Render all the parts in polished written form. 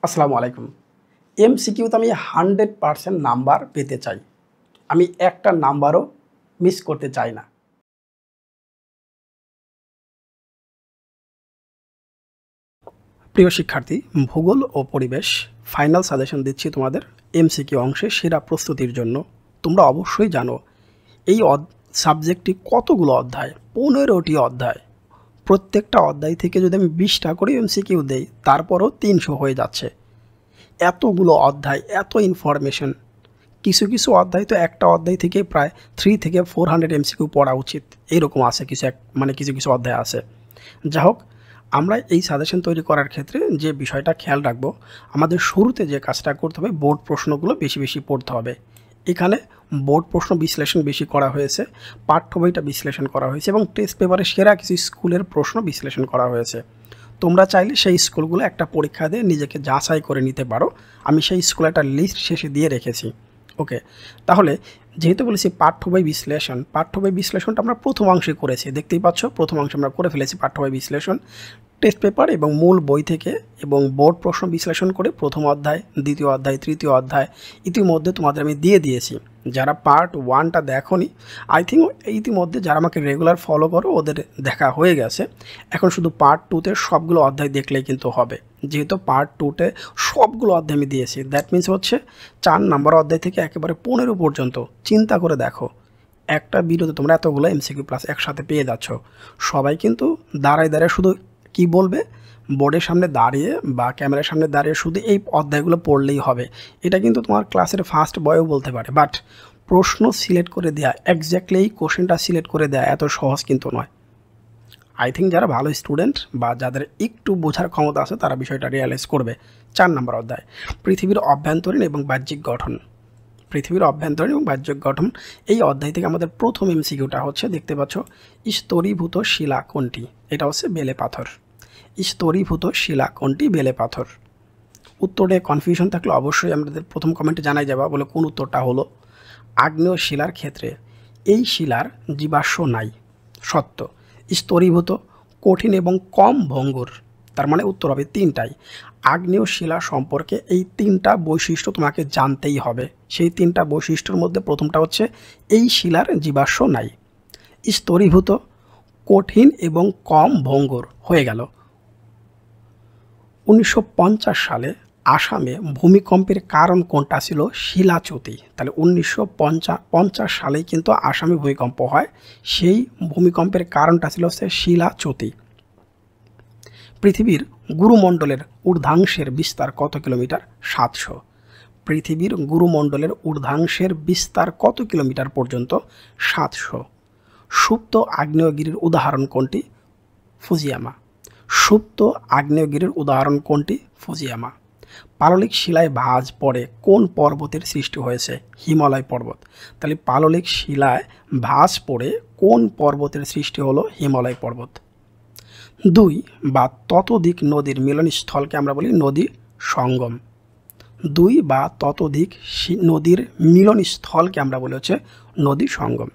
আসসালামু আলাইকুম। এমসিকিউতে আমি 100% নাম্বার পেতে চাই। আমি একটা নাম্বারও মিস করতে চাই না। প্রিয় শিক্ষার্থী, ভূগোল ও পরিবেশ ফাইনাল সাজেশন দিচ্ছি তোমাদের এমসিকিউ অংশে সেরা প্রস্তুতির জন্য। তোমরা অবশ্যই জানো এই সাবজেক্টটি কতগুলো অধ্যায়, 15টি অধ্যায়। প্রত্যেকটা অধ্যায় থেকে যদি আমি 20টা করে এমসিকিউ দেই তারপরও 300 হয়ে যাচ্ছে। এতগুলো অধ্যায়, এত ইনফরমেশন। কিছু কিছু অধ্যায় তো একটা অধ্যায় থেকে প্রায় 3 থেকে 400 এমসিকিউ পড়া উচিত, এরকম আছে কিছু কিছু অধ্যায় আছে। যা হোক, আমরা এই সাজেশন তৈরি করার ক্ষেত্রে যে বিষয়টা খেয়াল রাখবো, আমাদের শুরুতে যে কাজটা করতে হবে, বোর্ড প্রশ্নগুলো বেশি বেশি পড়তে হবে। এখানে বোর্ড প্রশ্ন বিশ্লেষণ বেশি করা হয়েছে, পাঠ্য বইটা বিশ্লেষণ করা হয়েছে এবং টেস্ট পেপারে সেরা কিছু স্কুলের প্রশ্ন বিশ্লেষণ করা হয়েছে। তোমরা চাইলে সেই স্কুলগুলো একটা পরীক্ষা দিয়ে নিজেকে যাচাই করে নিতে পারো। আমি সেই স্কুলে একটা লিস্ট শেষে দিয়ে রেখেছি। ওকে, তাহলে যেহেতু বলেছি পাঠ্য বই বিশ্লেষণটা আমরা প্রথম অংশে করেছি, দেখতেই পাচ্ছ প্রথম অংশে আমরা করে ফেলেছি পাঠ্য বই বিশ্লেষণ। টেস্ট পেপার এবং মূল বই থেকে এবং বোর্ড প্রশ্ন বিশ্লেষণ করে প্রথম অধ্যায়, দ্বিতীয় অধ্যায়, তৃতীয় অধ্যায় ইতিমধ্যে তোমাদের আমি দিয়ে দিয়েছি। যারা পার্ট 1টা দেখোনি, আই থিঙ্ক ইতিমধ্যে যারা আমাকে রেগুলার ফলো করো ওদের দেখা হয়ে গেছে। এখন শুধু পার্ট 2তে সবগুলো অধ্যায় দেখলেই কিন্তু হবে। যেহেতু পার্ট 2তে সবগুলো অধ্যায় আমি দিয়েছি, দ্যাট মিনস হচ্ছে 4 নম্বর অধ্যায় থেকে একেবারে 15 পর্যন্ত। চিন্তা করে দেখো, একটা ভিডিওতে তোমরা এতগুলো এমসিকিউ প্লাস একসাথে পেয়ে যাচ্ছ। সবাই কিন্তু দাঁড়ায় শুধু কি বলবে, বোর্ডের সামনে দাঁড়িয়ে বা ক্যামেরার সামনে দাঁড়িয়ে শুধু এই অধ্যায়গুলো পড়লেই হবে, এটা কিন্তু তোমার ক্লাসের ফার্স্ট বয়ও বলতে পারে। বাট প্রশ্ন সিলেক্ট করে দেয়া, এক্স্যাক্টলি এই কোশ্চেনটা সিলেক্ট করে দেয়া এত সহজ কিন্তু নয়। আই থিঙ্ক যারা ভালো স্টুডেন্ট বা যাদের একটু বোঝার ক্ষমতা আছে তারা বিষয়টা রিয়ালাইজ করবে। 4 নম্বর অধ্যায়, পৃথিবীর অভ্যন্তরীণ এবং বাহ্যিক গঠন। পৃথিবীর অভ্যন্তরীণ এবং বাহ্যিক গঠন, এই অধ্যায় থেকে আমাদের প্রথম এমসিকিউটা হচ্ছে, দেখতে পাচ্ছ, স্তরীভূত শিলা কোনটি? এটা হচ্ছে বেলে পাথর। স্তরীভূত শিলা কোনটি? বেলে পাথর। উত্তরে কনফিউশন থাকলে অবশ্যই আমাদের প্রথম কমেন্টে জানাই যাবা, বলে কোন উত্তরটা হলো। আগ্নেয় শিলার ক্ষেত্রে এই শিলার জীবাশ্ম নাই, সত্য। স্তরীভূত, কঠিন এবং কম ভঙ্গুর, তার মানে উত্তর হবে 3টাই। আগ্নেয় শিলা সম্পর্কে এই 3টা বৈশিষ্ট্য তোমাকে জানতেই হবে। সেই 3টা বৈশিষ্ট্যের মধ্যে প্রথমটা হচ্ছে এই শিলার জীবাশ্ম নাই। স্তরীভূত, কঠিন এবং কম ভঙ্গুর হয়ে গেল। 1950 সালে আসামে ভূমিকম্পের কারণ কোনটা ছিল? শিলাচ্যুতি। তাহলে 1950 সালেই কিন্তু আসামে ভূমিকম্প হয়, সেই ভূমিকম্পের কারণটা ছিল হচ্ছে শিলাচ্যুতি। পৃথিবীর গুরুমণ্ডলের ঊর্ধ্বাংশের বিস্তার কত কিলোমিটার? 700। পৃথিবীর গুরুমণ্ডলের ঊর্ধ্বাংশের বিস্তার কত কিলোমিটার পর্যন্ত? 700। সুপ্ত আগ্নেয়গিরির উদাহরণ কোনটি? ফুজিয়ামা। সুপ্ত আগ্নেয়গিরির উদাহরণ কোনটি? ফুজিয়ামা। পাললিক শিলায় ভাঁজ পড়ে কোন পর্বতের সৃষ্টি হয়েছে? হিমালয় পর্বত। তাহলে পাললিক শিলায় ভাঁজ পড়ে কোন পর্বতের সৃষ্টি হলো? হিমালয় পর্বত। 2 বা ততোধিক নদীর মিলনস্থলকে আমরা বলি নদী সঙ্গম। 2 বা ততোধিক নদীর মিলনস্থলকে আমরা বলি হচ্ছে নদী সঙ্গম।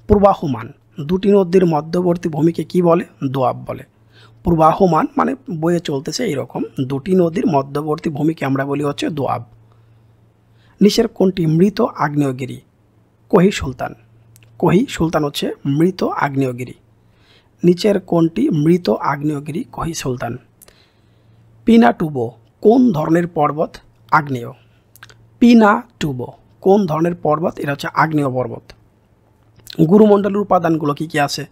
প্রবাহমান 2টি নদীর মধ্যবর্তী ভূমিকে কি বলে? দোয়াব বলে। প্রবাহমান মানে বয়ে চলতেছে এরকম, 2টি নদীর মধ্যবর্তী ভূমিকে আমরা বলি হচ্ছে দোয়াব। নিচের কোনটি মৃত আগ্নেয়গিরি? কোহি সুলতান। কোহি সুলতান হচ্ছে মৃত আগ্নেয়গিরি। নিচের কোনটি মৃত আগ্নেয়গিরি? কোহি সুলতান। পিনাটুবো কোন ধরনের পর্বত? আগ্নেয়। পিনাটুবো কোন ধরনের পর্বত? এটা হচ্ছে আগ্নেয় পর্বত। গুরুমণ্ডলের উপাদানগুলো কী কী আছে?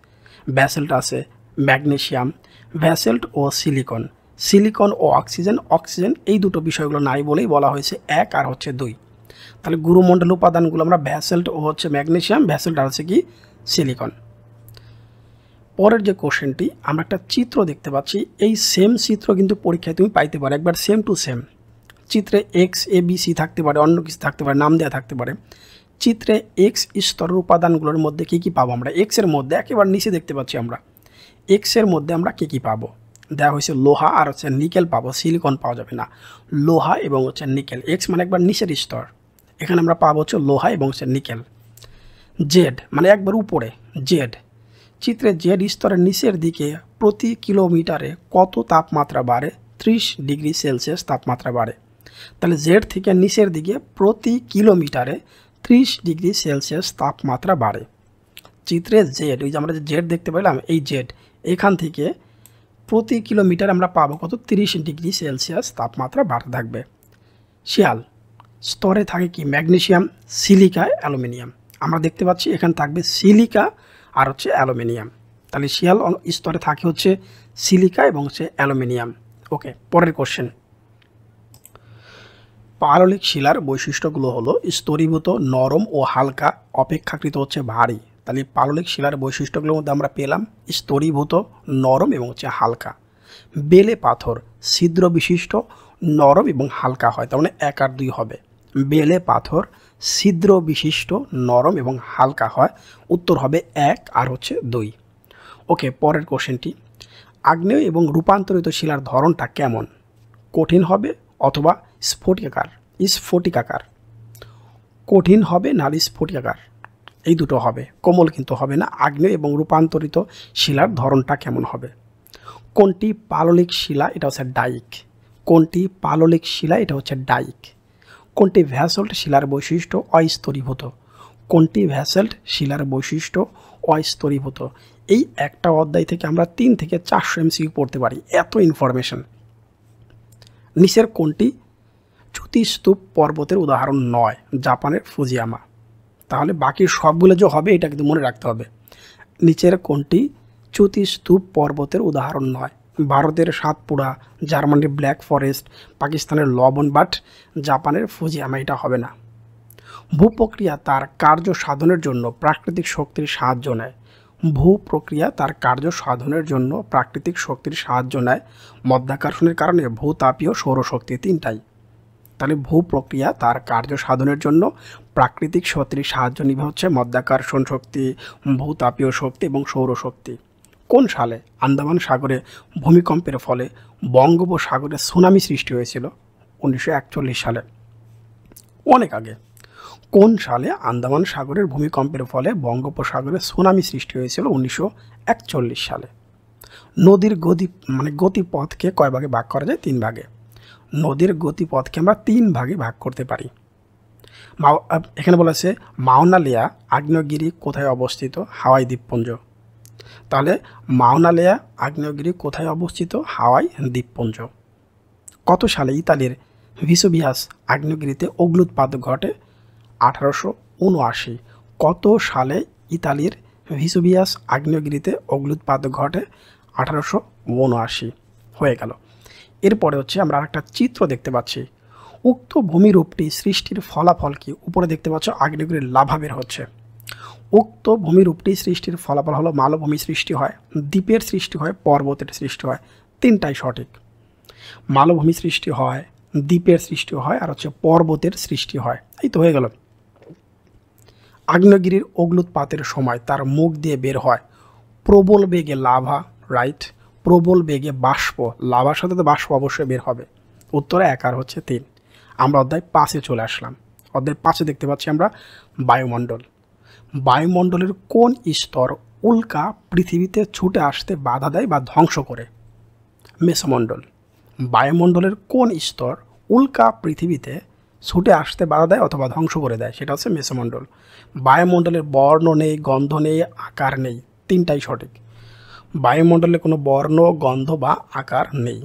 ব্যাসেল্ট আছে, ম্যাগনেসিয়াম, ব্যাসেল্ট ও সিলিকন। সিলিকন ও অক্সিজেন, অক্সিজেন এই দুটো বিষয়গুলো নাই বলেই বলা হয়েছে 1 আর হচ্ছে 2। তাহলে গুরুমণ্ডল উপাদানগুলো আমরা ব্যাসেল্ট ও হচ্ছে ম্যাগনেসিয়াম, ব্যাসেল্ট আর হচ্ছে কি সিলিকন। পরের যে কোশ্চেনটি, আমরা একটা চিত্র দেখতে পাচ্ছি, এই সেম চিত্র কিন্তু পরীক্ষায় তুমি পাইতে পারো, একবার সেম টু সেম। চিত্রে এক্স এ বি সি থাকতে পারে, অন্য কিছু থাকতে পারে, নাম দেওয়া থাকতে পারে। চিত্রে এক্স স্তরের উপাদানগুলোর মধ্যে কী কী পাবো আমরা? এক্সের মধ্যে একেবারে নিচে দেখতে পাচ্ছি আমরা, এক্সের মধ্যে আমরা কী কী পাবো? দেওয়া হয়েছে লোহা আর হচ্ছে নিকেল পাবো, সিলিকন পাওয়া যাবে না। লোহা এবং হচ্ছে নিকেল, এক্স মানে একবার নিচের স্তর, এখানে আমরা পাবো হচ্ছে লোহা এবং হচ্ছে নিকেল। জেড মানে একবার উপরে, জেড। চিত্রে জেড স্তরের নিচের দিকে প্রতি কিলোমিটারে কত তাপমাত্রা বাড়ে? 30°C তাপমাত্রা বাড়ে। তাহলে জেড থেকে নিচের দিকে প্রতি কিলোমিটারে 30°C তাপমাত্রা বাড়ে। চিত্রে জেড, ওই যে আমরা যে জেড দেখতে পেলাম, এই জেড এখান থেকে প্রতি কিলোমিটার আমরা পাবো কত, 30°C তাপমাত্রা বাড়তে থাকবে। শিয়াল স্তরে থাকে কি, ম্যাগনেসিয়াম, সিলিকা, অ্যালুমিনিয়াম। আমরা দেখতে পাচ্ছি এখানে থাকবে সিলিকা আর হচ্ছে অ্যালুমিনিয়াম। তাহলে শিয়াল স্তরে থাকে হচ্ছে সিলিকা এবং হচ্ছে অ্যালুমিনিয়াম। ওকে, পরের কোশ্চেন। পাললিক শিলার বৈশিষ্ট্যগুলো হলো স্তরীভূত, নরম ও হালকা, অপেক্ষাকৃত হচ্ছে ভারী। তাহলে পাললিক শিলার বৈশিষ্ট্যগুলোর মধ্যে আমরা পেলাম স্তরীভূত, নরম এবং হচ্ছে হালকা। বেলে পাথর ছিদ্র বিশিষ্ট, নরম এবং হালকা হয়, তার মানে 1 আর 2 হবে। বেলে পাথর ছিদ্র বিশিষ্ট, নরম এবং হালকা হয়, উত্তর হবে 1 আর হচ্ছে 2। ওকে, পরের কোশ্চেনটি। আগ্নেয় এবং রূপান্তরিত শিলার ধরনটা কেমন? কঠিন হবে অথবা স্ফটিকাকার? স্ফটিকাকার। কঠিন হবে না স্ফটিকাকার, এই দুটো হবে, কোমল কিন্তু হবে না। আগ্নেয় এবং রূপান্তরিত শিলার ধরনটা কেমন হবে? কোনটি পাললিক শিলা? এটা হচ্ছে ডাইক। কোনটি পাললিক শিলা? এটা হচ্ছে ডাইক। কোনটি ভ্যাসল্ট শিলার বৈশিষ্ট্য? অস্তরীভূত। কোনটি ভ্যাসল্ট শিলার বৈশিষ্ট্য? অস্তরীভূত। এই একটা অধ্যায় থেকে আমরা 3 থেকে 400 MCQ পড়তে পারি, এত ইনফরমেশন। নিচের কোনটি চ্যুতিস্তূপ পর্বতের উদাহরণ নয়? জাপানের ফুজিয়ামা। তাহলে বাকি সবগুলো যে হবে এটা কিন্তু মনে রাখতে হবে। নিচের কোনটি চ্যুতিস্তূপ পর্বতের উদাহরণ নয়? ভারতের সাতপুরা, জার্মানির ব্ল্যাক ফরেস্ট, পাকিস্তানের লবণ, বাট জাপানের ফুজিয়ামা এটা হবে না। ভূপ্রক্রিয়া তার কার্য সাধনের জন্য প্রাকৃতিক শক্তির সাহায্য নেয়। ভূপ্রক্রিয়া তার কার্য সাধনের জন্য প্রাকৃতিক শক্তির সাহায্য নেয়। মধ্যাকর্ষণের কারণে ভূতাপীয়, সৌরশক্তি, তিনটাই। তাহলে ভূপ্রক্রিয়া তার কার্য সাধনের জন্য প্রাকৃতিক শক্তির সাহায্য নিবে হচ্ছে মধ্যাকর্ষণ শক্তি, ভূতাপীয় শক্তি এবং সৌরশক্তি। কোন সালে আন্দামান সাগরে ভূমিকম্পের ফলে বঙ্গোপসাগরে সুনামি সৃষ্টি হয়েছিল? 1941 সালে, অনেক আগে। কোন সালে আন্দামান সাগরের ভূমিকম্পের ফলে বঙ্গোপসাগরে সুনামি সৃষ্টি হয়েছিল? 1941 সালে। নদীর গতিপথকে কয় ভাগে ভাগ করা যায়? 3 ভাগে। নদীর গতিপথকে আমরা 3 ভাগে ভাগ করতে পারি। এখানে বলা আছে মাউনালিয়া আগ্নেয়গিরি কোথায় অবস্থিত? হাওয়াই দ্বীপপুঞ্জ। তাহলে মাউনালিয়া আগ্নেয়গিরি কোথায় অবস্থিত? হাওয়াই দ্বীপপুঞ্জ। কত সালে ইতালির ভিসুভিয়াস আগ্নেয়গিরিতে অগ্ন্যুৎপাত ঘটে? 1879। কত সালে ইতালির ভিসুভিয়াস আগ্নেয়গিরিতে অগ্ন্যুৎপাত ঘটে? 1879। হয়ে গেল। এরপরে হচ্ছে আমরা আরেকটা চিত্র দেখতে পাচ্ছি। উক্ত ভূমিরূপটি সৃষ্টির ফলাফল কি? উপরে দেখতে পাচ্ছ আগ্নেয়গিরির লাভা বের হচ্ছে। উক্ত ভূমিরূপটি সৃষ্টির ফলাফল হলো মালভূমি সৃষ্টি হয়, দ্বীপের সৃষ্টি হয়, পর্বতের সৃষ্টি হয়। তিনটাই সঠিক। মালভূমি সৃষ্টি হয়, দ্বীপের সৃষ্টি হয়, আর হচ্ছে পর্বতের সৃষ্টি হয়। এই তো হয়ে গেল। আগ্নেয়গিরির অগ্ন্যুৎপাতের সময় তার মুখ দিয়ে বের হয় প্রবল বেগে লাভা, রাইট। প্রবল বেগে বাষ্প, লাভার সাথে তো বাষ্প অবশ্যই বের হবে। উত্তরে 1 আর হচ্ছে 3। আমরা অধ্যায় 5-এ চলে আসলাম। অধ্যায় 5-এ দেখতে পাচ্ছি আমরা বায়ুমণ্ডল। বায়ুমণ্ডলের কোন স্তর উল্কা পৃথিবীতে ছুটে আসতে বাধা দেয় বা ধ্বংস করে? মেসোমণ্ডল। বায়ুমণ্ডলের কোন স্তর উল্কা পৃথিবীতে ছুটে আসতে বাধা দেয় অথবা ধ্বংস করে দেয়? সেটা হচ্ছে মেসোমণ্ডল। বায়ুমণ্ডলের বর্ণ নেই, গন্ধ নেই, আকার নেই। তিনটাই সঠিক। বায়ুমণ্ডলে কোনো বর্ণ, গন্ধ বা আকার নেই।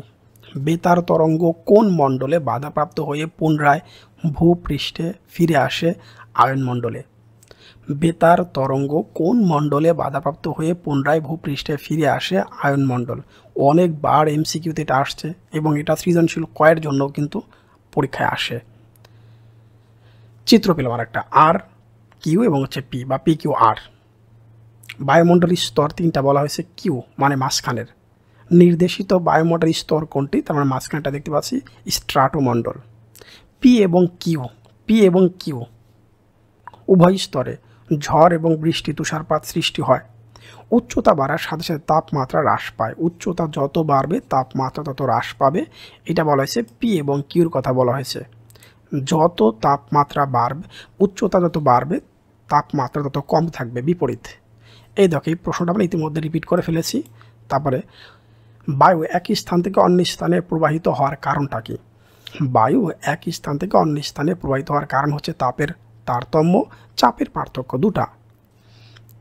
বেতার তরঙ্গ কোন মণ্ডলে বাধাপ্রাপ্ত হয়ে পুনরায় ভূপৃষ্ঠে ফিরে আসে? আয়নমণ্ডলে। বেতার তরঙ্গ কোন মণ্ডলে বাধাপ্রাপ্ত হয়ে পুনরায় ভূপৃষ্ঠে ফিরে আসে? আয়নমণ্ডল। অনেকবার MCQতে এটা আসছে এবং এটা সৃজনশীল কয়ের জন্য কিন্তু পরীক্ষায় আসে। চিত্র পেলাম আর একটা, আর কিউ এবং হচ্ছে পি বা PQR। বায়ুমণ্ডলের স্তর 3টা বলা হয়েছে, কিউ মানে মাঝখানের। নির্দেশিত বায়ুমণ্ডলের স্তর কোনটি? তার মানে মাঝখানটা দেখতে পাচ্ছি স্ট্রাটোমণ্ডল। পি এবং কিউ উভয় স্তরে ঝড় এবং বৃষ্টি, তুষারপাত সৃষ্টি হয়। উচ্চতা বাড়ার সাথে সাথে তাপমাত্রা হ্রাস পায়। উচ্চতা যত বাড়বে তাপমাত্রা তত হ্রাস পাবে। এটা বলা হয়েছে পি এবং কিউর কথা বলা হয়েছে। যত তাপমাত্রা বাড়বে, উচ্চতা যত বাড়বে তাপমাত্রা তত কম থাকবে, বিপরীত। এই দেখো, এই প্রশ্নটা আমরা ইতিমধ্যে রিপিট করে ফেলেছি। তারপরে বায়ু এক স্থান থেকে অন্য স্থানে প্রবাহিত হওয়ার কারণটা কি? বায়ু এক স্থান থেকে অন্য স্থানে প্রবাহিত হওয়ার কারণ হচ্ছে তাপের তারতম্য, চাপের পার্থক্য। দুটা,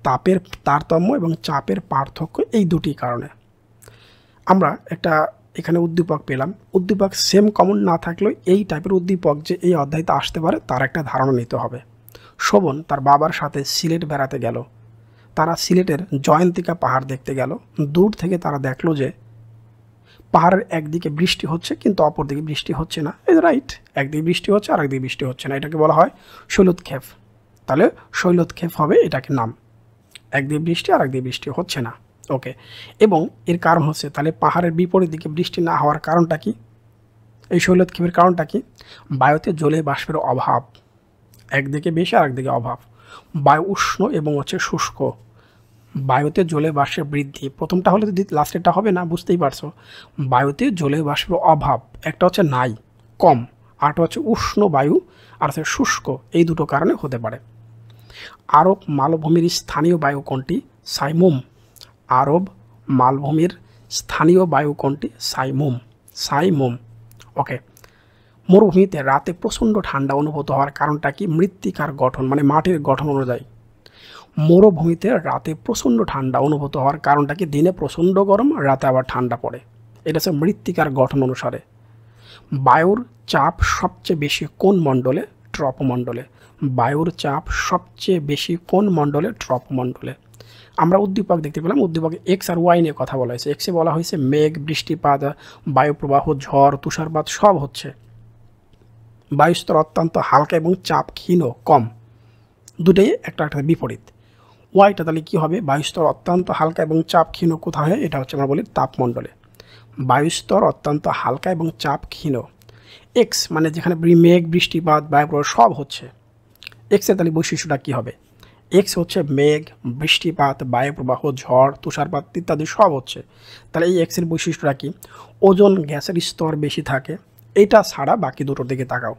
তাপের তারতম্য এবং চাপের পার্থক্য, এই দুটি কারণে। আমরা একটা এখানে উদ্দীপক পেলাম, উদ্দীপক সেম কমন না থাকলেও এই টাইপের উদ্দীপক যে এই অধ্যায়তে আসতে পারে তার একটা ধারণা নিতে হবে। শোভন তার বাবার সাথে সিলেট বেড়াতে গেল। তারা সিলেটের জয়ন্তিকা পাহাড় দেখতে গেল। দূর থেকে তারা দেখলো যে পাহাড়ের একদিকে বৃষ্টি হচ্ছে কিন্তু অপর দিকে বৃষ্টি হচ্ছে না। এই রাইট, একদিকে বৃষ্টি হচ্ছে আর একদিকে বৃষ্টি হচ্ছে না, এটাকে বলা হয় শৈলোৎক্ষেপ। তাহলে শৈলোৎক্ষেপ হবে এটাকে নাম, একদিকে বৃষ্টি আর একদিকে বৃষ্টি হচ্ছে না। ওকে, এবং এর কারণ হচ্ছে তাহলে পাহাড়ের বিপরীত দিকে বৃষ্টি না হওয়ার কারণটা কি? এই শৈলোৎক্ষেপের কারণটা কি? বায়ুতে জলীয় বাষ্পের অভাব, একদিকে বেশি আর একদিকে অভাব। বায়ু উষ্ণ এবং হচ্ছে শুষ্ক, বায়ুতে জলীয় বাষ্পের বৃদ্ধি। প্রথমটা হলে তো লাস্টেরটা হবে না, বুঝতেই পারছো। বায়ুতে জলীয় বাষ্পের অভাব, একটা হচ্ছে নাই, কম, আরটা হচ্ছে উষ্ণ বায়ু আর হচ্ছে শুষ্ক, এই দুটো কারণে হতে পারে। আরব মালভূমির স্থানীয় বায়ু কোনটি? সাইমুম। আরব মালভূমির স্থানীয় বায়ু কোনটি? সাইমুম, সাইমুম। ওকে, মরুভূমিতে রাতে প্রচণ্ড ঠান্ডা অনুভূত হওয়ার কারণটা কি? মৃত্তিকার গঠন, মানে মাটির গঠন অনুযায়ী। মরুভূমিতে রাতে প্রচণ্ড ঠান্ডা অনুভূত হওয়ার কারণটা কি? দিনে প্রচণ্ড গরম, রাতে আবার ঠান্ডা পড়ে, এটা হচ্ছে মৃত্তিকার গঠন অনুসারে। বায়ুর চাপ সবচেয়ে বেশি কোন মণ্ডলে? ট্রপোমণ্ডলে। বায়ুর চাপ সবচেয়ে বেশি কোন মণ্ডলে? ট্রপোমণ্ডলে। আমরা উদ্দীপক দেখতে পেলাম, উদ্দীপকে এক্স আর ওয়াই নিয়ে কথা বলা হয়েছে। এক্সে বলা হয়েছে মেঘ, বৃষ্টিপাত, বায়ুপ্রবাহ, ঝড়, তুষারপাত সব হচ্ছে। বায়ুস্তর অত্যন্ত হালকা এবং চাপ ক্ষীণ, কম, দুটোই একটা একটা বিপরীত। ওয়াইটা তাহলে কী হবে? বায়ুস্তর অত্যন্ত হালকা এবং চাপ ক্ষীণ কোথায় হয়? এটা হচ্ছে আমরা বলি তাপমণ্ডলে। বায়ুস্তর অত্যন্ত হালকা এবং চাপ ক্ষীণ। এক্স মানে যেখানে মেঘ, বৃষ্টিপাত, বায়ুপ্রবাহ সব হচ্ছে, এক্সের তাহলে বৈশিষ্ট্যটা কী হবে? এক্স হচ্ছে মেঘ, বৃষ্টিপাত, বায়ুপ্রবাহ, ঝড়, তুষারপাত ইত্যাদি সব হচ্ছে। তাহলে এই এক্সের বৈশিষ্ট্যটা কি? ওজোন গ্যাসের স্তর বেশি থাকে, এটা ছাড়া বাকি দুটোর দিকে তাকাও।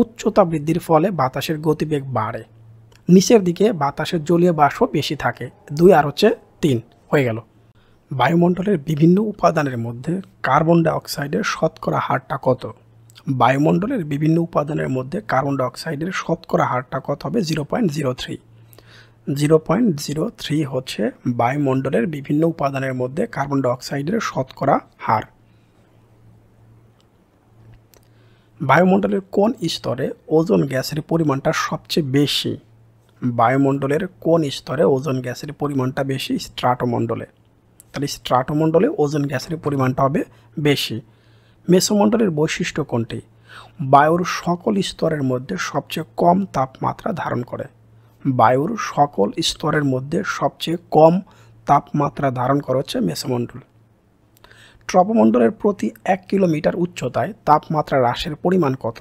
উচ্চতা বৃদ্ধির ফলে বাতাসের গতিবেগ বাড়ে, নিচের দিকে বাতাসের জলীয় বাষ্প বেশি থাকে। 2 আর হচ্ছে 3 হয়ে গেল। বায়ুমণ্ডলের বিভিন্ন উপাদানের মধ্যে কার্বন ডাইঅক্সাইডের শতকরা হারটা কত? বায়ুমণ্ডলের বিভিন্ন উপাদানের মধ্যে কার্বন ডাইঅক্সাইডের শতকরা হারটা কত হবে? 0.03। 0.03 হচ্ছে বায়ুমণ্ডলের বিভিন্ন উপাদানের মধ্যে কার্বন ডাইঅক্সাইডের শতকরা হার। বায়ুমণ্ডলের কোন স্তরে ওজোন গ্যাসের পরিমাণটা সবচেয়ে বেশি? বায়ুমণ্ডলের কোন স্তরে ওজোন গ্যাসের পরিমাণটা বেশি? স্ট্রাটোমণ্ডলে। তাহলে স্ট্রাটোমণ্ডলে ওজোন গ্যাসের পরিমাণটা হবে বেশি। মেসোমণ্ডলের বৈশিষ্ট্য কোনটি? বায়ুর সকল স্তরের মধ্যে সবচেয়ে কম তাপমাত্রা ধারণ করে। বায়ুর সকল স্তরের মধ্যে সবচেয়ে কম তাপমাত্রা ধারণ করে হচ্ছে মেসোমণ্ডল। ট্রপোমণ্ডলের প্রতি 1 কিলোমিটার উচ্চতায় তাপমাত্রা হ্রাসের পরিমাণ কত?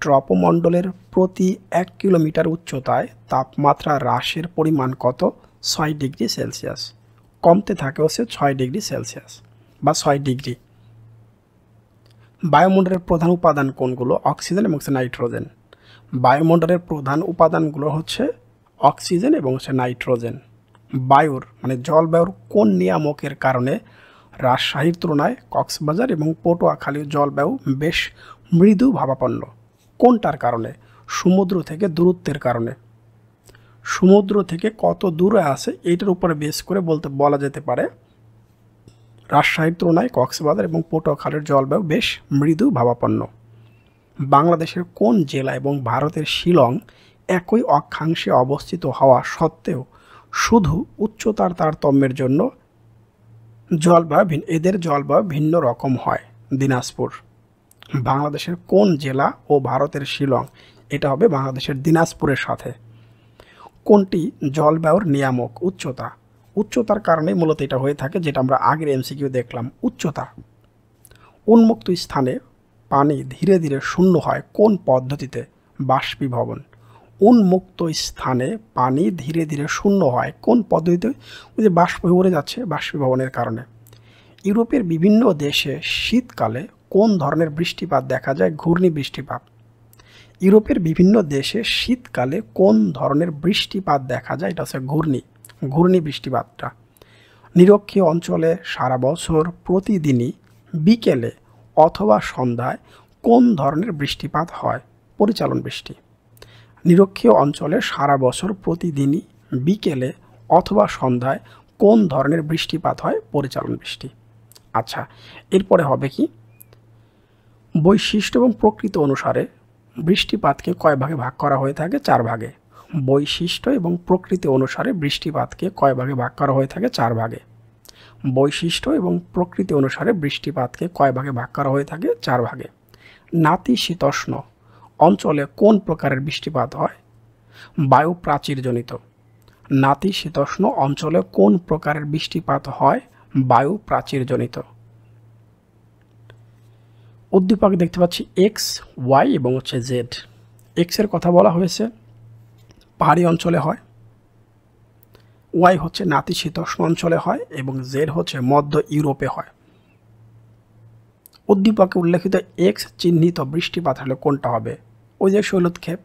ট্রপোমণ্ডলের প্রতি 1 কিলোমিটার উচ্চতায় তাপমাত্রা হ্রাসের পরিমাণ কত? 6 ডিগ্রি সেলসিয়াস। কমতে থাকে হচ্ছে 6 ডিগ্রি সেলসিয়াস বা 6 ডিগ্রি। বায়ুমণ্ডলের প্রধান উপাদান কোনগুলো? অক্সিজেন এবং নাইট্রোজেন। বায়ুমণ্ডলের প্রধান উপাদানগুলো হচ্ছে অক্সিজেন এবং নাইট্রোজেন। বায়ুর মানে জলবায়ুর কোন নিয়ামকের কারণে রাজশাহীর তুলনায় কক্সবাজার এবং পটুয়াখালীর জলবায়ু বেশ মৃদু ভাবাপন্ন? কোনটার কারণে? সমুদ্র থেকে দূরত্বের কারণে। সমুদ্র থেকে কত দূরে আছে এইটার উপরে বেস করে বলা যেতে পারে রাজশাহীর তুলনায় কক্সবাজার এবং পটুয়াখালীর জলবায়ু বেশ মৃদু ভাবাপন্ন। বাংলাদেশের কোন জেলা এবং ভারতের শিলং একই অক্ষাংশে অবস্থিত হওয়া সত্ত্বেও শুধু উচ্চতার তারতম্যের জন্য এদের জলবায়ু ভিন্ন রকম হয়? দিনাজপুর। বাংলাদেশের কোন জেলা ও ভারতের শিলং? এটা হবে বাংলাদেশের দিনাজপুরের সাথে। কোনটি জলবায়ুর নিয়ামক? উচ্চতা। উচ্চতার কারণে মূলত এটা হয়ে থাকে, যেটা আমরা আগের এমসিকিউ দেখলাম। উচ্চতা। উন্মুক্ত স্থানে পানি ধীরে ধীরে শূন্য হয় কোন পদ্ধতিতে? বাষ্পীভবন। উন্মুক্ত স্থানে পানি ধীরে ধীরে শূন্য হয় কোন পদ্ধতিতে? ওই যে বাষ্প উড়ে যাচ্ছে, বাষ্পীভবনের কারণে। ইউরোপের বিভিন্ন দেশে শীতকালে কোন ধরনের বৃষ্টিপাত দেখা যায়? ঘূর্ণি বৃষ্টিপাত। ইউরোপের বিভিন্ন দেশে শীতকালে কোন ধরনের বৃষ্টিপাত দেখা যায়? এটা হচ্ছে ঘূর্ণি বৃষ্টিপাতটা। নিরক্ষীয় অঞ্চলে সারা বছর প্রতিদিনই বিকেলে অথবা সন্ধ্যায় কোন ধরনের বৃষ্টিপাত হয়? পরিচালন বৃষ্টি। নিরক্ষীয় অঞ্চলে সারা বছর প্রতিদিনই বিকেলে অথবা সন্ধ্যায় কোন ধরনের বৃষ্টিপাত হয়? পরিচালন বৃষ্টি। আচ্ছা, এরপরে হবে কি, বৈশিষ্ট্য এবং প্রকৃতি অনুসারে বৃষ্টিপাতকে কয় ভাগে ভাগ করা হয়ে থাকে? 4 ভাগে। বৈশিষ্ট্য এবং প্রকৃতি অনুসারে বৃষ্টিপাতকে কয় ভাগে ভাগ করা হয়ে থাকে? 4 ভাগে। বৈশিষ্ট্য এবং প্রকৃতি অনুসারে বৃষ্টিপাতকে কয় ভাগে ভাগ করা হয়ে থাকে? 4 ভাগে। নাতিশীতোষ্ণ অঞ্চলে কোন প্রকারের বৃষ্টিপাত হয়? বায়ু প্রাচীরজনিত। নাতিশীতোষ্ণ অঞ্চলে কোন প্রকারের বৃষ্টিপাত হয়? বায়ু প্রাচীরজনিত। উদ্দীপক দেখতে পাচ্ছি এক্স, ওয়াই এবং জেড। এক্সের কথা বলা হয়েছে, পাহাড়ি অঞ্চলে হয়। ওয়াই হচ্ছে নাতিশীতোষ্ণ অঞ্চলে হয় এবং জেড হচ্ছে মধ্য ইউরোপে হয়। উদ্দীপকে উল্লেখিত এক্স চিহ্নিত বৃষ্টিপাত হলে কোনটা হবে? ওই যে শৈলতক্ষেপ,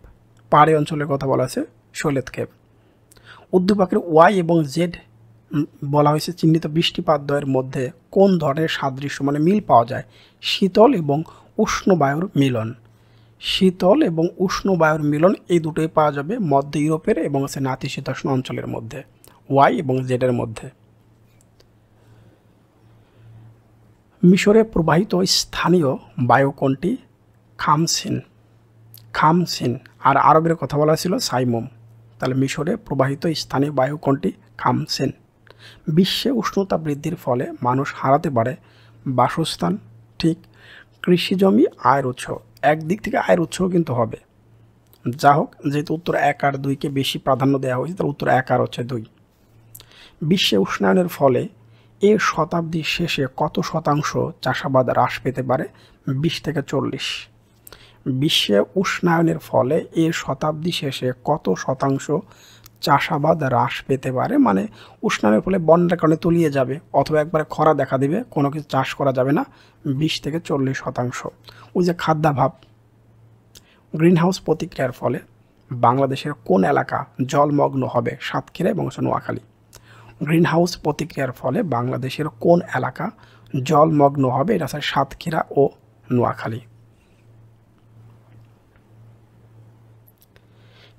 পাহাড়ি অঞ্চলের কথা বলা আছে, শৈলতক্ষেপ। উদ্দীপকের ওয়াই এবং জেড বলা হয়েছে চিহ্নিত বৃষ্টিপাত দ্বয়ের মধ্যে কোন ধরনের সাদৃশ্য মানে মিল পাওয়া যায়? শীতল এবং উষ্ণ বায়ুর মিলন। শীতল এবং উষ্ণ বায়ুর মিলন এই দুটোই পাওয়া যাবে মধ্য ইউরোপের এবং নাতিশীতোষ্ণ অঞ্চলের মধ্যে, ওয়াই এবং জেডের মধ্যে। মিশরে প্রবাহিত স্থানীয় বায়ু কোনটি? খামসিন। খামসিন। আর আরবের কথা বলা ছিল সাইমুম। তাহলে মিশরে প্রবাহিত স্থানীয় বায়ু কোনটি? খামসিন। বিশ্বে উষ্ণতা বৃদ্ধির ফলে মানুষ হারাতে পারে বাসস্থান, ঠিক। কৃষিজমি, আয়ের উৎস। একদিক থেকে আয়ের উৎসও কিন্তু হবে। যা হোক, যেহেতু উত্তর 1 আর 2কে বেশি প্রাধান্য দেওয়া হয়েছে, তাহলে উত্তর 1 আর 2। বিশ্বে উষ্ণায়নের ফলে এ শতাব্দীর শেষে কত শতাংশ চাষাবাদ হ্রাস পেতে পারে? 20 থেকে 40। বিশ্বে উষ্ণায়নের ফলে এ শতাব্দী শেষে কত শতাংশ চাষাবাদ হ্রাস পেতে পারে? মানে উষ্ণায়নের ফলে বন্যার কারণে তলিয়ে যাবে অথবা একবারে খরা দেখা দেবে, কোনো কিছু চাষ করা যাবে না। 20 থেকে 40%। ওই যে খাদ্যাভাব। গ্রিনহাউস প্রতিক্রিয়ার ফলে বাংলাদেশের কোন এলাকা জলমগ্ন হবে? সাতক্ষীরা এবং নোয়াখালী। গ্রিনহাউস প্রতিক্রিয়ার ফলে বাংলাদেশের কোন এলাকা জলমগ্ন হবে? এটা হচ্ছে সাতক্ষীরা ও নোয়াখালী।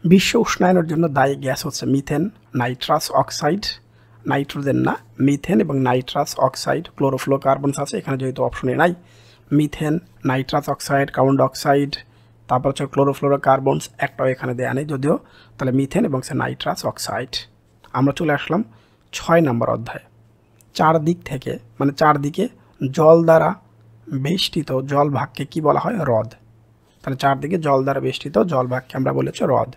বিশ্ব উষ্ণায়নের জন্য দায়ী গ্যাস হচ্ছে মিথেন, নাইট্রাস অক্সাইড, নাইট্রোজেন না, মিথেন এবং নাইট্রাস অক্সাইড। ক্লোরোফ্লোরোকার্বনস আছে এখানে, যেহেতু অপশনে নাই। Methane, nitrous oxide, carbon dioxide, তারপর হচ্ছে ক্লোরোফ্লোরোকার্বনস, একটাও এখানে দেয়া নেই যদিও। তাহলে মিথেন এবং নাইট্রাস অক্সাইড। আমরা চলে আসলাম 6 নম্বর অধ্যায়ে। চারদিক থেকে মানে চারদিকে জল দ্বারা বেষ্টিত জলভাগকে কি বলা হয়? হ্রদ। তাহলে চারদিকে জল দ্বারা বেষ্টিত জলভাগকে আমরা বলেছি হ্রদ।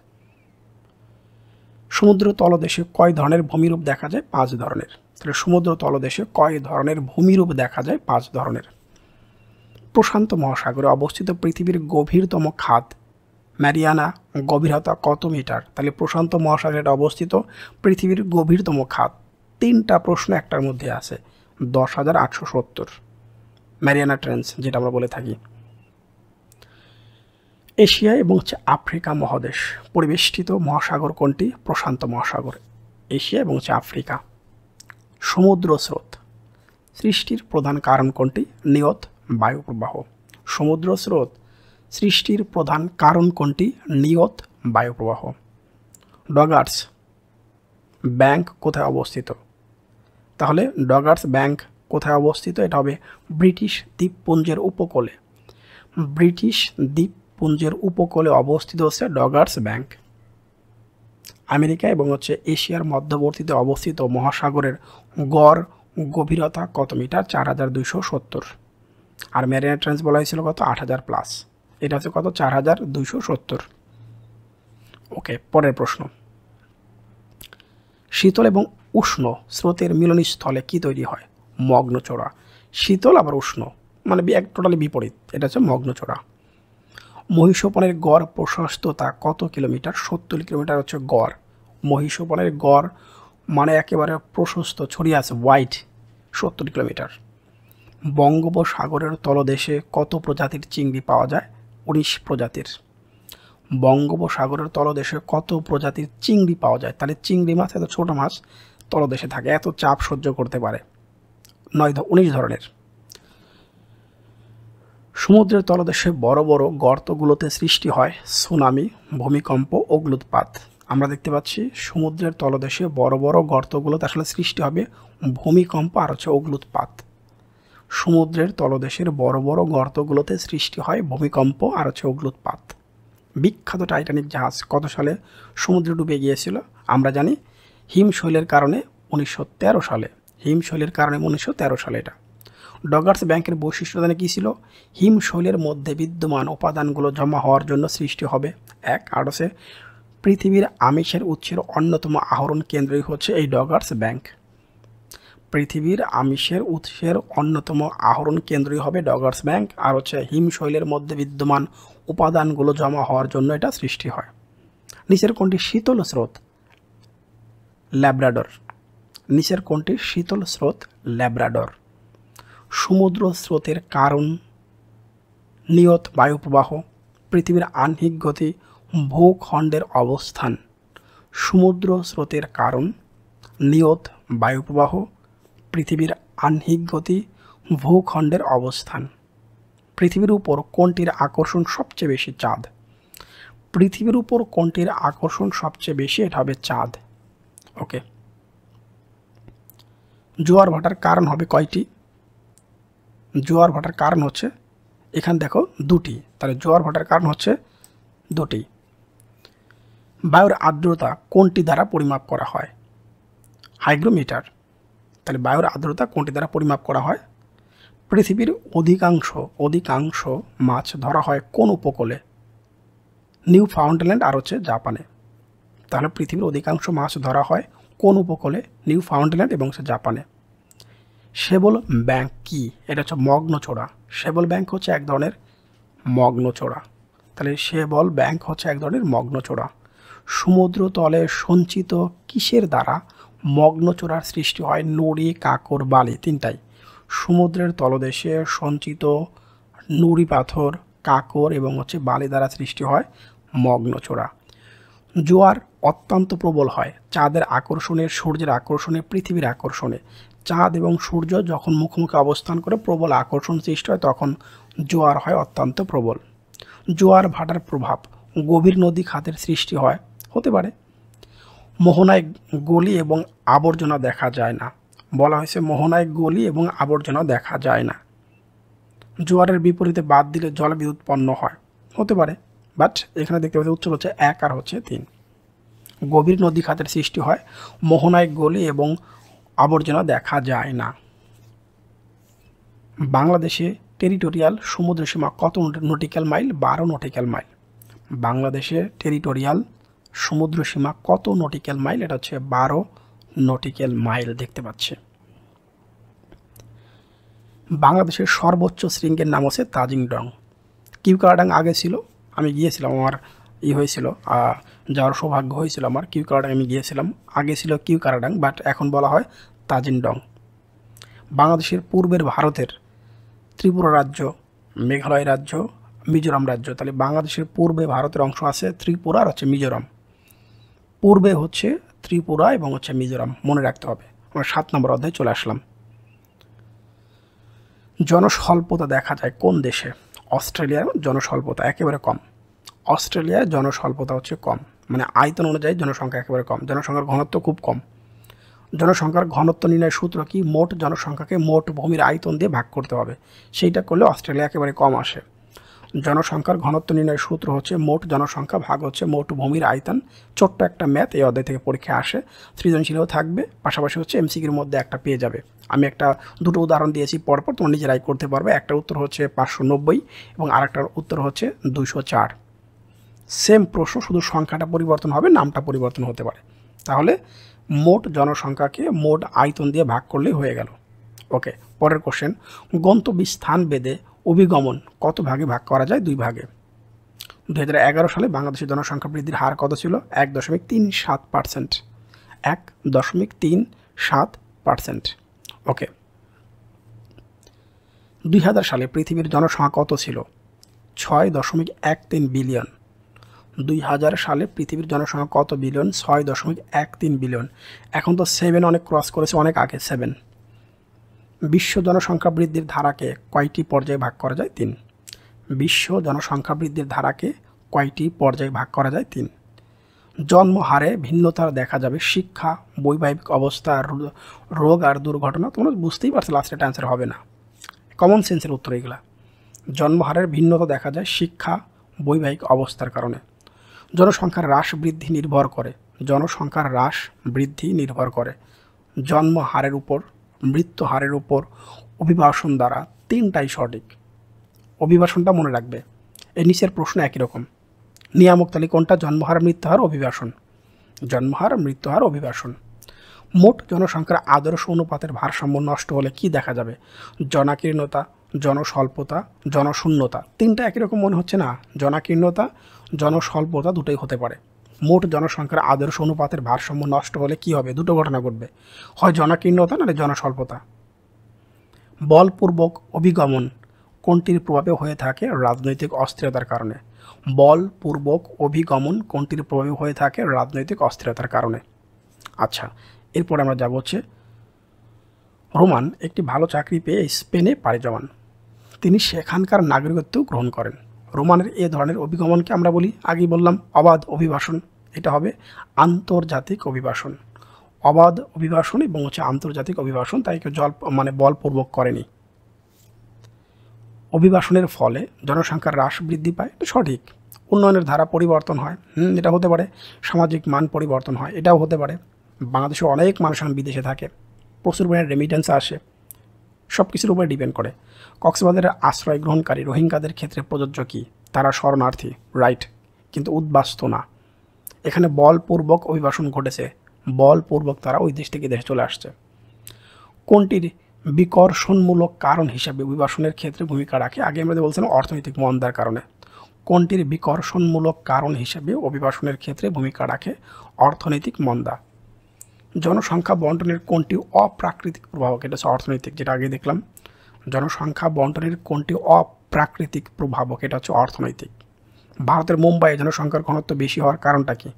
সমুদ্র তলদেশে কয় ধরনের ভূমিরূপ দেখা যায়? 5 ধরনের। তাহলে সমুদ্র তলদেশে কয় ধরনের ভূমিরূপ দেখা যায়? 5 ধরনের। প্রশান্ত মহাসাগরে অবস্থিত পৃথিবীর গভীরতম খাত ম্যারিয়ানা গভীরতা কত মিটার? তাহলে প্রশান্ত মহাসাগরে অবস্থিত পৃথিবীর গভীরতম খাত। 3টা প্রশ্ন একটার মধ্যে আছে। 10,870 ম্যারিয়ানা ট্রেঞ্চ, যেটা আমরা বলে থাকি। এশিয়া এবং আফ্রিকা মহাদেশ পরিবেষ্টিত মহাসাগর কোনটি? প্রশান্ত মহাসাগর। এশিয়া এবং আফ্রিকা। সমুদ্র স্রোত সৃষ্টির প্রধান কারণ কোনটি? নিয়ত বায়ু প্রবাহ। সমুদ্র স্রোত সৃষ্টির প্রধান কারণ কোনটি? নিয়ত বায়ু প্রবাহ। ডগার্স ব্যাংক কোথায় অবস্থিত? তাহলে ডগার্স ব্যাংক কোথায় অবস্থিত? এটা হবে ব্রিটিশ দ্বীপপুঞ্জের উপকূলে। ব্রিটিশ দ্বীপপুঞ্জের উপকূলে অবস্থিত হচ্ছে ডগার্স ব্যাংক। আমেরিকা এবং এশিয়ার মধ্যবর্তীতে অবস্থিত মহাসাগরের গড় গভীরতা কত মিটার? 4,270। আর ম্যারিয়ানা ট্রেঞ্চ বলা হয়েছিল কত? 8,000+। এটা হচ্ছে কত? 4,270। ওকে, পরের প্রশ্ন। শীতল এবং উষ্ণ স্রোতের মিলনস্থলে কি তৈরি হয়? মগ্নচোরা। শীতল আবার উষ্ণ মানে টোটালি বিপরীত। এটা হচ্ছে মগ্নচোরা। মহিষোপনের গড় প্রশস্ততা কত কিলোমিটার? 70 কিলোমিটার হচ্ছে গড়। মহিষোপনের গড় মানে একেবারে প্রশস্ত, ছড়িয়ে আছে, ওয়াইড, 70 কিলোমিটার। বঙ্গোপসাগরের তলদেশে কত প্রজাতির চিংড়ি পাওয়া যায়? 19 প্রজাতির। বঙ্গোপসাগরের তলদেশে কত প্রজাতির চিংড়ি পাওয়া যায়? তাহলে চিংড়ি মাছ এত ছোট মাছ, তলদেশে থাকে, এত চাপ সহ্য করতে পারে। 19 ধরনের। সমুদ্রের তলদেশে বড় বড় গর্তগুলোতে সৃষ্টি হয় সুনামি, ভূমিকম্প, অগ্ন্যুৎপাত। আমরা দেখতে পাচ্ছি সমুদ্রের তলদেশে বড় বড় গর্তগুলোতে আসলে সৃষ্টি হবে ভূমিকম্প আর হচ্ছে অগ্ন্যুৎপাত। সমুদ্রের তলদেশের বড় বড় গর্তগুলোতে সৃষ্টি হয় ভূমিকম্প আর হচ্ছে অগ্ন্যুৎপাত। বিখ্যাত টাইটানিক জাহাজ কত সালে সমুদ্রে ডুবে গিয়েছিল? আমরা জানি হিমশৈলের কারণে 1913 সালে। হিমশৈলের কারণে 1913 সালে এটা। ডগার্স ব্যাংকের বৈশিষ্ট্য জানে কী ছিল? হিমশৈলের মধ্যে বিদ্যমান উপাদানগুলো জমা হওয়ার জন্য সৃষ্টি হবে এক। আর হচ্ছে পৃথিবীর আমিষের উৎসের অন্যতম আহরণ কেন্দ্রই হচ্ছে এই ডগার্স ব্যাংক। পৃথিবীর আমিষের উৎসের অন্যতম আহরণ কেন্দ্রই হবে ডগার্স ব্যাংক। আর হচ্ছে হিমশৈলের মধ্যে বিদ্যমান উপাদানগুলো জমা হওয়ার জন্য এটা সৃষ্টি হয়। নিচের কোনটি শীতল স্রোত? ল্যাব্রাডর। নিচের কোনটি শীতল স্রোত? ল্যাব্রাডর। সমুদ্র স্রোতের কারণ নিয়ত বায়ুপ্রবাহ, পৃথিবীর আহ্নিক গতি, ভূখণ্ডের অবস্থান। সমুদ্র স্রোতের কারণ নিয়ত বায়ুপ্রবাহ, পৃথিবীর আহ্নিক গতি, ভূখণ্ডের অবস্থান। পৃথিবীর উপর কোনটির আকর্ষণ সবচেয়ে বেশি? চাঁদ। পৃথিবীর উপর কোনটির আকর্ষণ সবচেয়ে বেশি? এটা হবে চাঁদ। ওকে। জোয়ার ভাটার কারণ হবে কয়টি? জোয়ার ভাটার কারণ হচ্ছে, এখানে দেখো দুটি, তাহলে জোয়ার ভাটার কারণ হচ্ছে দুটি। বায়ুর আর্দ্রতা কোনটি দ্বারা পরিমাপ করা হয়? হাইগ্রোমিটার। তাহলে বায়ুর আর্দ্রতা কোনটি দ্বারা পরিমাপ করা হয়? পৃথিবীর অধিকাংশ মাছ ধরা হয় কোন উপকূলে? নিউ ফাউন্ডল্যান্ড আর হচ্ছে জাপানে। তাহলে পৃথিবীর অধিকাংশ মাছ ধরা হয় কোন উপকূলে? নিউ ফাউন্ডল্যান্ড এবং জাপানে। শেবল ব্যাংক কি? এটা হচ্ছে মগ্নচোরা। শেবল ব্যাংক হচ্ছে এক ধরনের মগ্নচোরা। তাহলে শেবল ব্যাংক হচ্ছে এক ধরনের মগ্নচোরা। সমুদ্র তলে সঞ্চিত কিসের দ্বারা মগ্নচোরার সৃষ্টি হয়? নুড়ি, কাঁকর, বালি, তিনটাই। সমুদ্রের তলদেশে সঞ্চিত নুড়ি পাথর, কাঁকর এবং হচ্ছে বালি দ্বারা সৃষ্টি হয় মগ্নচোরা। জোয়ার অত্যন্ত প্রবল হয় চাঁদের আকর্ষণে, সূর্যের আকর্ষণে, পৃথিবীর আকর্ষণে। চাঁদ এবং সূর্য যখন মুখোমুখি অবস্থান করে প্রবল আকর্ষণ সৃষ্টি হয়, তখন জোয়ার হয় অত্যন্ত প্রবল। জোয়ার ভাটার প্রভাব গভীর নদী খাতের সৃষ্টি হয়, হতে পারে। মোহনায় গলি এবং আবর্জনা দেখা যায় না। বলা হয়েছে মোহনায় গলি এবং আবর্জনা দেখা যায় না। জোয়ারের বিপরীতে বাদ দিলে জলবিদ্যুৎ উৎপন্ন হয়, হতে পারে। বাট এখানে দেখতে পাচ্ছি উত্তর হচ্ছে 1 আর হচ্ছে 3। গভীর নদী খাতের সৃষ্টি হয়, মোহনায় গলি এবং আবর্জনা দেখা যায় না। বাংলাদেশে টেরিটোরিয়াল সমুদ্র সীমা কত নটিক্যাল মাইল? 12 nautical mile. বাংলাদেশে টেরিটোরিয়াল সমুদ্র সীমা কত নটিক্যাল মাইল? এটা হচ্ছে 12 নটিক্যাল মাইল দেখতে পাচ্ছি। বাংলাদেশের সর্বোচ্চ শৃঙ্গের নাম হচ্ছে তাজিং ডং। কিউকারাডাং আগে ছিল, আমি গিয়েছিলাম, আমার হয়েছিল, যাওয়ার সৌভাগ্য হয়েছিল আমার। কিউকারাডাং আমি গিয়েছিলাম, আগে ছিল কিউকারাডাং, বাট এখন বলা হয় তাজিং ডং। বাংলাদেশের পূর্বের ভারতের ত্রিপুরা রাজ্য, মেঘালয় রাজ্য, মিজোরাম রাজ্য। তাহলে বাংলাদেশের পূর্বে ভারতের অংশ আছে ত্রিপুরা আর হচ্ছে মিজোরাম। পূর্বে হচ্ছে ত্রিপুরা এবং হচ্ছে মিজোরাম, মনে রাখতে হবে। আমরা 7 নম্বর অধ্যায়ে চলে আসলাম। জনস্বল্পতা দেখা যায় কোন দেশে? অস্ট্রেলিয়ার জনস্বল্পতা একেবারে কম। অস্ট্রেলিয়ায় জনস্বল্পতা হচ্ছে কম, মানে আয়তন অনুযায়ী জনসংখ্যা একেবারে কম, জনসংখ্যার ঘনত্ব খুব কম। জনসংখ্যার ঘনত্ব নির্ণয়ের সূত্র কি? মোট জনসংখ্যাকে মোট ভূমির আয়তন দিয়ে ভাগ করতে হবে, সেইটা করলে অস্ট্রেলিয়া একেবারে কম আসে। জনসংখ্যার ঘনত্ব নির্ণয়ের সূত্র হচ্ছে মোট জনসংখ্যা ভাগ হচ্ছে মোট ভূমির আয়তন। ছোট্ট একটা ম্যাথ এই অধ্যায় থেকে পরীক্ষায় আসে, সৃজনশীলও থাকবে, পাশাপাশি হচ্ছে এমসিকিউর মধ্যে একটা পেয়ে যাবে। আমি দুটো উদাহরণ দিয়েছি, পরপর তোমরা নিজেরাই করতে পারবে। একটা উত্তর হচ্ছে 590 এবং আরেকটার উত্তর হচ্ছে 204। সেম প্রশ্ন, শুধু সংখ্যাটা পরিবর্তন হবে, নামটা পরিবর্তন হতে পারে। তাহলে মোট জনসংখ্যাকে মোট আয়তন দিয়ে ভাগ করলেই হয়ে গেল। ওকে, পরের কোশ্চেন। গন্তব্য স্থান ভেদে অভিগমন কত ভাগে ভাগ করা যায়? 2 ভাগে। 2011 সালে বাংলাদেশের জনসংখ্যা বৃদ্ধির হার কত ছিল? 1.37%। 1.37%। ওকে। 2000 সালে পৃথিবীর জনসংখ্যা কত ছিল? 6.13 বিলিয়ন। 2000 সালে পৃথিবীর জনসংখ্যা কত বিলিয়ন? 6.13 বিলিয়ন। এখন তো 7 অনেক ক্রস করেছে, অনেক আগে 7। বিশ্ব জনসংখ্যা বৃদ্ধির ধারাকে কয়টি পর্যায়ে ভাগ করা যায়? 3। বিশ্ব জনসংখ্যা বৃদ্ধির ধারাকে কয়টি পর্যায়ে ভাগ করা যায়? 3। জন্মহারে ভিন্নতা দেখা যাবে শিক্ষা, বৈবাহিক অবস্থা, রোগ আর দুর্ঘটনা। তোমরা বুঝতেই পারছো লাস্টের অ্যান্সার হবে না, কমন সেন্সের উত্তর এগুলা। জন্মহারের ভিন্নতা দেখা যায় শিক্ষা, বৈবাহিক অবস্থার কারণে। জনসংখ্যার হ্রাস বৃদ্ধি নির্ভর করে, জনসংখ্যার হ্রাস বৃদ্ধি নির্ভর করে জন্ম হারের উপর, মৃত্যু হারের উপর, অভিবাসন দ্বারা। 3টাই সঠিক। অভিবাসনটা মনে রাখবে, এই নিচের প্রশ্ন একই রকম। নিয়ামক তালিকা কোনটা? জন্মহার, মৃত্যুহার, অভিবাসন। জন্মহার, মৃত্যুহার, অভিবাসন। মোট জনসংখ্যার আদর্শ অনুপাতের ভারসাম্য নষ্ট হলে কি দেখা যাবে? জনাকীর্ণতা, জনস্বল্পতা, জনশূন্যতা। 3টা একই রকম মনে হচ্ছে না? জনাকীর্ণতা, জনস্বল্পতা দুটোই হতে পারে। মোট জনসংখ্যার আদর্শ অনুপাতের ভারসাম্য নষ্ট হলে কি হবে? দুটো ঘটনা ঘটবে, হয় জনাকীর্ণতা নাহলে জনস্বল্পতা। বলপূর্বক অভিগমন কোনটির প্রভাবে হয়ে থাকে? রাজনৈতিক অস্থিরতার কারণে। বলপূর্বক অভিগমন কোনটির প্রভাবে হয়ে থাকে? রাজনৈতিক অস্থিরতার কারণে। আচ্ছা, এরপর আমরা যাব হচ্ছে রোমান একটি ভালো চাকরি পেয়ে স্পেনে পাড়ি জমান। তিনি সেখানকার নাগরিকত্ব গ্রহণ করেন। রোমানের এ ধরনের অভিগমনকে আমরা বলি, আগেই বললাম, অবাধ অভিবাসন। এটা হবে আন্তর্জাতিক অভিবাসন। অবাধ অভিবাসন এবং হচ্ছে আন্তর্জাতিক অভিবাসন, তাই কেউ বলপূর্বক করেনি। অভিবাসনের ফলে জনসংখ্যার হ্রাস বৃদ্ধি পায়, এটা সঠিক। উন্নয়নের ধারা পরিবর্তন হয়, এটা হতে পারে। সামাজিক মান পরিবর্তন হয়, এটাও হতে পারে। বাংলাদেশে অনেক মানুষ এখন বিদেশে থাকে, প্রচুর পরিমাণে রেমিটেন্স আসে, সব কিছুর উপরে ডিপেন্ড করে। কক্সবাজারের আশ্রয় গ্রহণকারী রোহিঙ্গাদের ক্ষেত্রে প্রযোজ্য কি? তারা শরণার্থী, রাইট, কিন্তু উদ্বাস্তু না। এখানে বলপূর্বক অভিবাসন ঘটেছে, বলপূর্বক তারা ওই দেশ থেকে দেশে চলে আসছে। কোনটির বিকর্ষণমূলক কারণ হিসাবে অভিবাসনের ক্ষেত্রে ভূমিকা রাখে? আগে আমরা বলছিলাম অর্থনৈতিক মন্দার কারণে। কোনটির বিকর্ষণমূলক কারণ হিসাবে অভিবাসনের ক্ষেত্রে ভূমিকা রাখে? অর্থনৈতিক মন্দা। জনসংখ্যা বন্টনের কোনটি অপ্রাকৃতিক প্রভাবক? এটা হচ্ছে অর্থনৈতিক, যেটা আগে দেখলাম। জনসংখ্যা বন্টনের কোনটি অপ্রাকৃতিক প্রভাবক? এটা হচ্ছে অর্থনৈতিক। ভারতের মুম্বাইয়ে জনসংখ্যার ঘনত্ব বেশি হওয়ার কারণটা কি?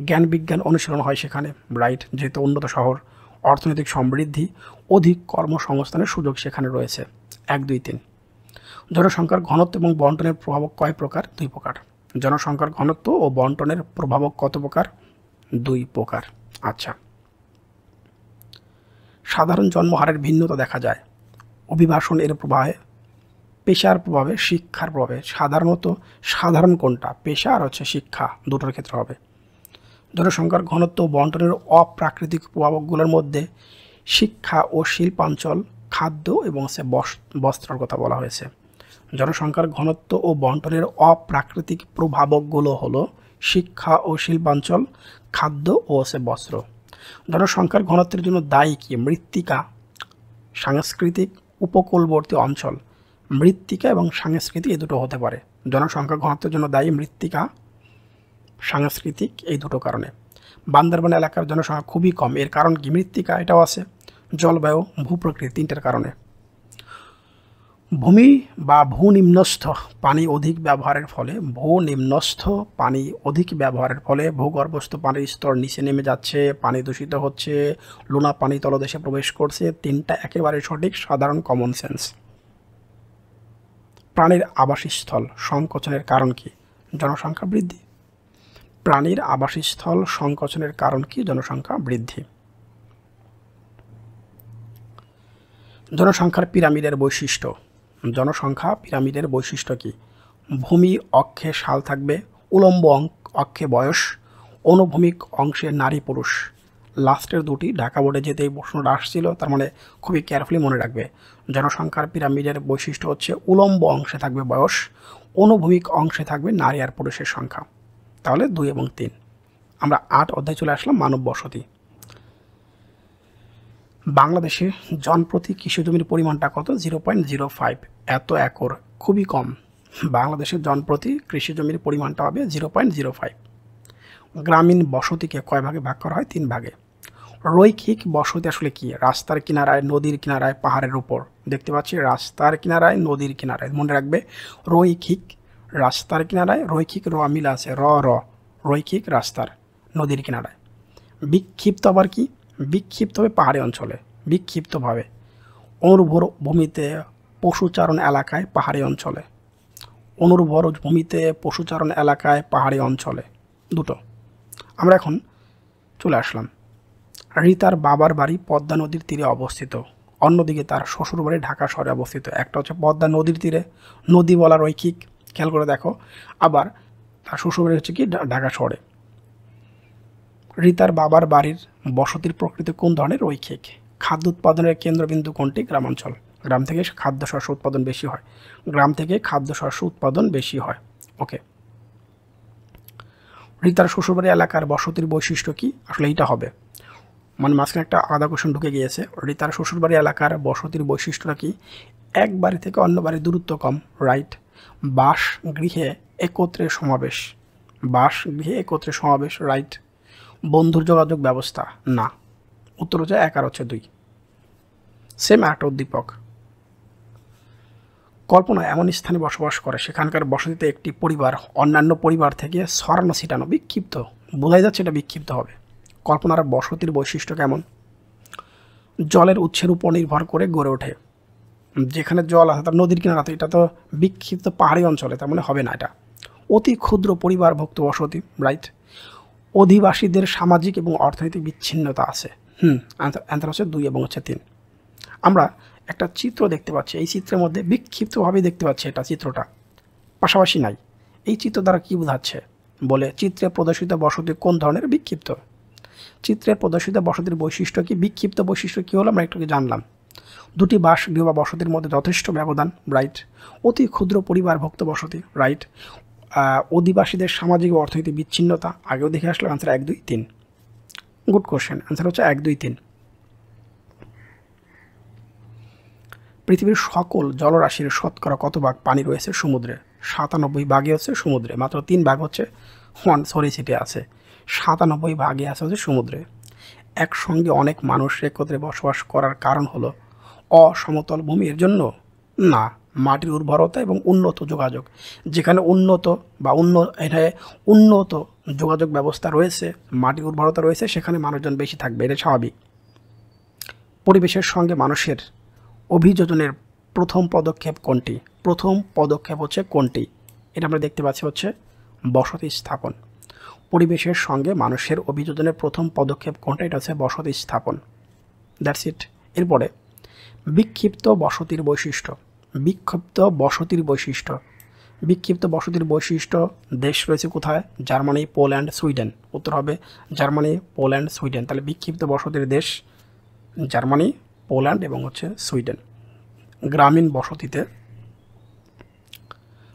জ্ঞান বিজ্ঞান অনুশীলন হয় সেখানে, রাইট, যেহেতু উন্নত শহর। অর্থনৈতিক সমৃদ্ধি, অধিক কর্মসংস্থানের সুযোগ সেখানে রয়েছে। 1, 2, 3। জনসংখ্যার ঘনত্ব এবং বন্টনের প্রভাবক কয় প্রকার? 2 প্রকার। জনসংখ্যার ঘনত্ব ও বন্টনের প্রভাবক কত প্রকার? 2 প্রকার। আচ্ছা, সাধারণ জন্মহারের ভিন্নতা দেখা যায় অভিবাসন এর প্রভাবে, পেশার প্রভাবে, শিক্ষার প্রভাবে। সাধারণ কোনটা? পেশা আর হচ্ছে শিক্ষা, দুটোর ক্ষেত্রে হবে। জনসংখ্যার ঘনত্ব ও বন্টনের অপ্রাকৃতিক প্রভাবকগুলোর মধ্যে শিক্ষা ও শিল্পাঞ্চল, খাদ্য এবং বস্ত্রের কথা বলা হয়েছে। জনসংখ্যার ঘনত্ব ও বন্টনের অপ্রাকৃতিক প্রভাবকগুলো হলো শিক্ষা ও শিল্পাঞ্চল, খাদ্য ও বস্ত্র। জনসংখ্যার ঘনত্বের জন্য দায়ী কি? মৃত্তিকা, সাংস্কৃতিক, উপকূলবর্তী অঞ্চল। মৃত্তিকা এবং সাংস্কৃতিক এই দুটো হতে পারে। জনসংখ্যা ঘনত্বের জন্য দায়ী মৃত্তিকা, সাংস্কৃতিক, এই দুটো কারণে। বান্দরবান এলাকার জনসংখ্যা খুবই কম, এর কারণ কি? মৃত্তিকা, এটাও আছে। জলবায়ু, ভূপ্রকৃতি, 3টার কারণে। ভূমি বা ভূনিম্নস্থ পানি অধিক ব্যবহারের ফলে ভূগর্ভস্থ পানির স্তর নিচে নেমে যাচ্ছে, পানি দূষিত হচ্ছে, লোনা পানি তলদেশে প্রবেশ করছে। 3টা একেবারে সঠিক, সাধারণ কমন সেন্স। প্রাণীর আবাসস্থল সংকোচনের কারণ কি? জনসংখ্যা বৃদ্ধি। প্রাণীর আবাসস্থল সংকোচনের কারণ কি? জনসংখ্যা বৃদ্ধি। জনসংখ্যার পিরামিডের বৈশিষ্ট্য। জনসংখ্যা পিরামিডের বৈশিষ্ট্য কি? ভূমি অক্ষে সাল থাকবে, উলম্ব অক্ষে বয়স, অনুভূমিক অংশে নারী পুরুষ। লাস্টের দুটি ঢাকা বোর্ডে যেতে এই প্রশ্নটা আসছিল, তার মানে খুবই কেয়ারফুলি মনে রাখবে। জনসংখ্যার পিরামিডের বৈশিষ্ট্য হচ্ছে উলম্ব অংশে থাকবে বয়স, অনুভূমিক অংশে থাকবে নারী আর পুরুষের সংখ্যা। তাহলে 2 এবং 3। আমরা 8 অধ্যায় চলে আসলাম, মানব বসতি। বাংলাদেশে জনপ্রতি কৃষি জমির পরিমাণটা কত? 0.05 এত একর, খুবই কম। বাংলাদেশের জনপ্রতি কৃষি জমির পরিমাণটা হবে 0.05। গ্রামীণ বসতিকে কয় ভাগে ভাগ করা হয়? 3 ভাগে। রৈখিক বসতি আসলে কি? রাস্তার কিনারায়, নদীর কিনারায়, পাহাড়ের উপর। দেখতে পাচ্ছি রাস্তার কিনারায়, নদীর কিনারায়, মনে রাখবে রৈখিক। রাস্তার কিনারায় রৈখিক র মিল আছে, র র রৈখিক রাস্তার নদীর কিনারায়। বিক্ষিপ্ত আবার কি? বিক্ষিপ্ত হবে পাহাড়ি অঞ্চলে, বিক্ষিপ্তভাবে অনুর্বর ভূমিতে পশুচারণ এলাকায় পাহাড়ি অঞ্চলে, অনুর্বর ভূমিতে পশুচারণ এলাকায় পাহাড়ি অঞ্চলে, দুটো। আমরা এখন চলে আসলাম। রিতার বাবার বাড়ি পদ্মা নদীর তীরে অবস্থিত, অন্যদিকে তার শ্বশুরবাড়ি ঢাকা শহরে অবস্থিত। একটা হচ্ছে পদ্মা নদীর তীরে, নদী বলা রৈখিক, খেয়াল করে দেখো। আবার তার শ্বশুরবাড়ি হচ্ছে কি ঢাকা শহরে। রিতার বাবার বাড়ির বসতির প্রকৃতি কোন ধরনের? রৈখিক। খাদ্য উৎপাদনের কেন্দ্রবিন্দু কোনটি? গ্রামাঞ্চল। গ্রাম থেকে খাদ্যশস্য উৎপাদন বেশি হয়, গ্রাম থেকে খাদ্যশস্য উৎপাদন বেশি হয়। ওকে। রিতার শ্বশুরবাড়ি এলাকার বসতির বৈশিষ্ট্য কি? আসলে এইটা হবে, মানে মাঝখানে একটা আলাদা কোশ্চেন ঢুকে গিয়েছে। রিতার শ্বশুরবাড়ি এলাকার বসতির বৈশিষ্ট্যটা কি? এক বাড়ি থেকে অন্য বাড়ির দূরত্ব কম, রাইট। বাস গৃহে একত্রে সমাবেশ, বাস গৃহে একত্রে সমাবেশ, রাইট। বন্ধুর যোগাযোগ ব্যবস্থা, না। উত্তর হচ্ছে 1 আর হচ্ছে 2। সেম একটা উদ্দীপক। কল্পনা এমন স্থানে বসবাস করে সেখানকার বসতিতে একটি পরিবার অন্যান্য পরিবার থেকে ছড়ানো ছিটানো, বিক্ষিপ্ত, বোঝাই যাচ্ছে এটা বিক্ষিপ্ত হবে। কল্পনার বসতির বৈশিষ্ট্য কেমন? জলের উৎসের উপর নির্ভর করে গড়ে ওঠে। যেখানে জল আছে তার নদীর কিনারাতে, এটা তো বিক্ষিপ্ত পাহাড়ি অঞ্চলে, তার মানে হবে না এটা। অতি ক্ষুদ্র পরিবারভুক্ত বসতি, রাইট। অধিবাসীদের সামাজিক এবং অর্থনৈতিক বিচ্ছিন্নতা আছে। অ্যান্সার হচ্ছে 2 এবং হচ্ছে 3। আমরা একটা চিত্র দেখতে পাচ্ছি, এই চিত্রের মধ্যে বিক্ষিপ্তভাবেই দেখতে পাচ্ছি এটা চিত্রটা, পাশাপাশি নাই। এই চিত্র দ্বারা কী বোঝাচ্ছে? বলে চিত্রে প্রদর্শিত বসতি কোন ধরনের? বিক্ষিপ্ত। চিত্রের প্রদর্শিত বসতির বৈশিষ্ট্য কি? বিক্ষিপ্ত বৈশিষ্ট্য কী হলো আমরা একটু জানলাম। দুটি বাসগৃহ বা বসতির মধ্যে যথেষ্ট ব্যবধান, রাইট। অতি ক্ষুদ্র পরিবারভুক্ত বসতি, রাইট। অধিবাসীদের সামাজিক ও অর্থনৈতিক বিচ্ছিন্নতা, আগেও দেখে আসলো। আনসার 1, 2, 3। গুড কোশ্চেন, আনসার হচ্ছে 1, 2, 3। পৃথিবীর সকল জলরাশির শতকরা কত ভাগ পানি রয়েছে সমুদ্রে? 97 ভাগে হচ্ছে সমুদ্রে, মাত্র 3 ভাগ হচ্ছে সরি সিটে আছে, 97 ভাগে আছে হচ্ছে সমুদ্রে। একসঙ্গে অনেক মানুষ একত্রে বসবাস করার কারণ হলো অসমতল ভূমির জন্য, না, মাটির উর্বরতা এবং উন্নত যোগাযোগ। যেখানে উন্নত যোগাযোগ ব্যবস্থা রয়েছে, মাটির উর্বরতা রয়েছে, সেখানে মানুষজন বেশি থাকবে, এটা স্বাভাবিক। পরিবেশের সঙ্গে মানুষের অভিযোজনের প্রথম পদক্ষেপ কোনটি? প্রথম পদক্ষেপ হচ্ছে কোনটি? এটা আমরা দেখতে পাচ্ছি হচ্ছে বসতি স্থাপন। পরিবেশের সঙ্গে মানুষের অভিযোজনের প্রথম পদক্ষেপ কোনটা? এটা হচ্ছে বসতি স্থাপন। That's it. এরপরে বিক্ষিপ্ত বসতির বৈশিষ্ট্য। বিক্ষিপ্ত বসতির বৈশিষ্ট্য, বিক্ষিপ্ত বসতির বৈশিষ্ট্য দেশ রয়েছে কোথায়? Germany, Poland, Sweden. উত্তর হবে জার্মানি, পোল্যান্ড, সুইডেন। তাহলে বিক্ষিপ্ত বসতির দেশ জার্মানি, পোল্যান্ড এবং হচ্ছে সুইডেন। গ্রামীণ বসতিতে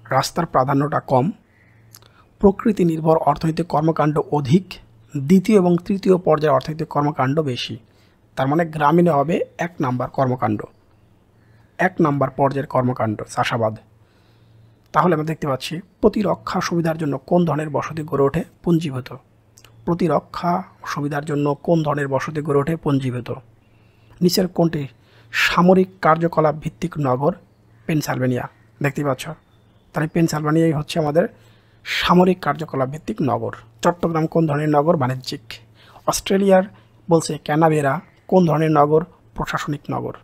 রাস্তার প্রাধান্যটা কম, প্রকৃতি নির্ভর অর্থনৈতিক কর্মকাণ্ড অধিক, দ্বিতীয় এবং তৃতীয় পর্যায়ের অর্থনৈতিক কর্মকাণ্ড বেশি। তার মানে গ্রামীণে হবে 1 নাম্বার কর্মকাণ্ড, 1 নাম্বার পর্যায়ের কর্মকাণ্ড চাষাবাদ। তাহলে আমরা দেখতে পাচ্ছি প্রতিরক্ষা সুবিধার জন্য কোন ধরনের বসতি গড়ে ওঠে? পুঞ্জীভূত। প্রতিরক্ষা সুবিধার জন্য কোন ধরনের বসতি গড়ে ওঠে? পুঞ্জীভূত। নিচের কোনটি সামরিক কার্যকলাপ ভিত্তিক নগর? পেনসিলভানিয়া। দেখতে পাচ্ছ, তাহলে পেনসিলভানিয়াই হচ্ছে আমাদের সামরিক কার্যকলাপ ভিত্তিক নগর। চট্টগ্রাম কোন ধরনের নগর? বাণিজ্যিক। অস্ট্রেলিয়ার বলছে ক্যানাবেরা কোন ধরনের নগর? প্রশাসনিক নগর।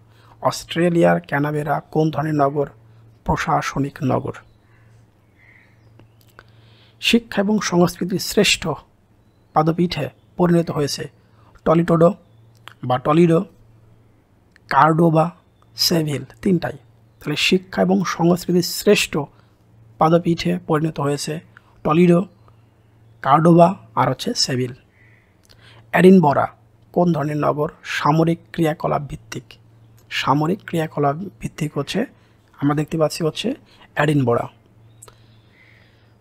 অস্ট্রেলিয়ার ক্যানাবেরা কোন ধরনের নগর? প্রশাসনিক নগর। শিক্ষা এবং সংস্কৃতির শ্রেষ্ঠ পাদপীঠে পরিণত হয়েছে টলিডো বা টলিডো, কার্ডোবা, সেভিল, 3টাই। তাহলে শিক্ষা এবং সংস্কৃতির শ্রেষ্ঠ পাদপীঠে পরিণত হয়েছে টলিডো, কার্ডোবা আর হচ্ছে সেভিল। এডিনবরা কোন ধরনের নগর? সামরিক ক্রিয়াকলাপ ভিত্তিক। সামরিক ক্রিয়াকলাপ ভিত্তিক হচ্ছে আমরা দেখতে পাচ্ছি হচ্ছে এডিনবরা।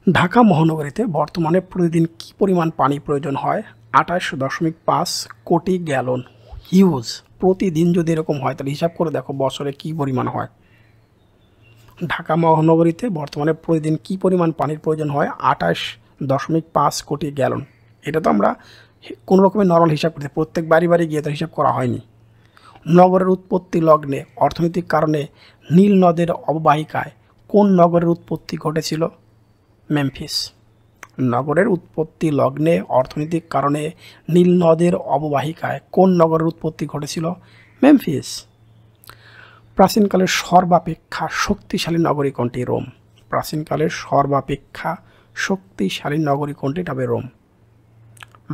ঢাকা মহানগরীতে বর্তমানে প্রতিদিন কী পরিমাণ পানি প্রয়োজন হয়? 28.5 কোটি গ্যালন। হিউজ। প্রতিদিন যদি এরকম হয় তাহলে হিসাব করে দেখো বছরে কী পরিমাণ হয়। ঢাকা মহানগরীতে বর্তমানে প্রতিদিন কী পরিমাণ পানির প্রয়োজন হয়? 28.5 কোটি গ্যালন। এটা তো আমরা কোনো রকমের নরমাল হিসাব করতে, প্রত্যেক বাড়ি বাড়ি গিয়ে তার হিসাব করা হয়নি। নগরের উৎপত্তি লগ্নে অর্থনৈতিক কারণে নীল নদের অববাহিকায় কোন নগরের উৎপত্তি ঘটেছিল? মেমফিস। নগরের উৎপত্তি লগ্নে অর্থনৈতিক কারণে নীল নদের অববাহিকায় কোন নগরের উৎপত্তি ঘটেছিল? মেমফিস। প্রাচীনকালের সর্বাপেক্ষা শক্তিশালী নগরী কোনটি? রোম। প্রাচীনকালের সর্বাপেক্ষা শক্তিশালী নগরী কোনটি? তবে রোম।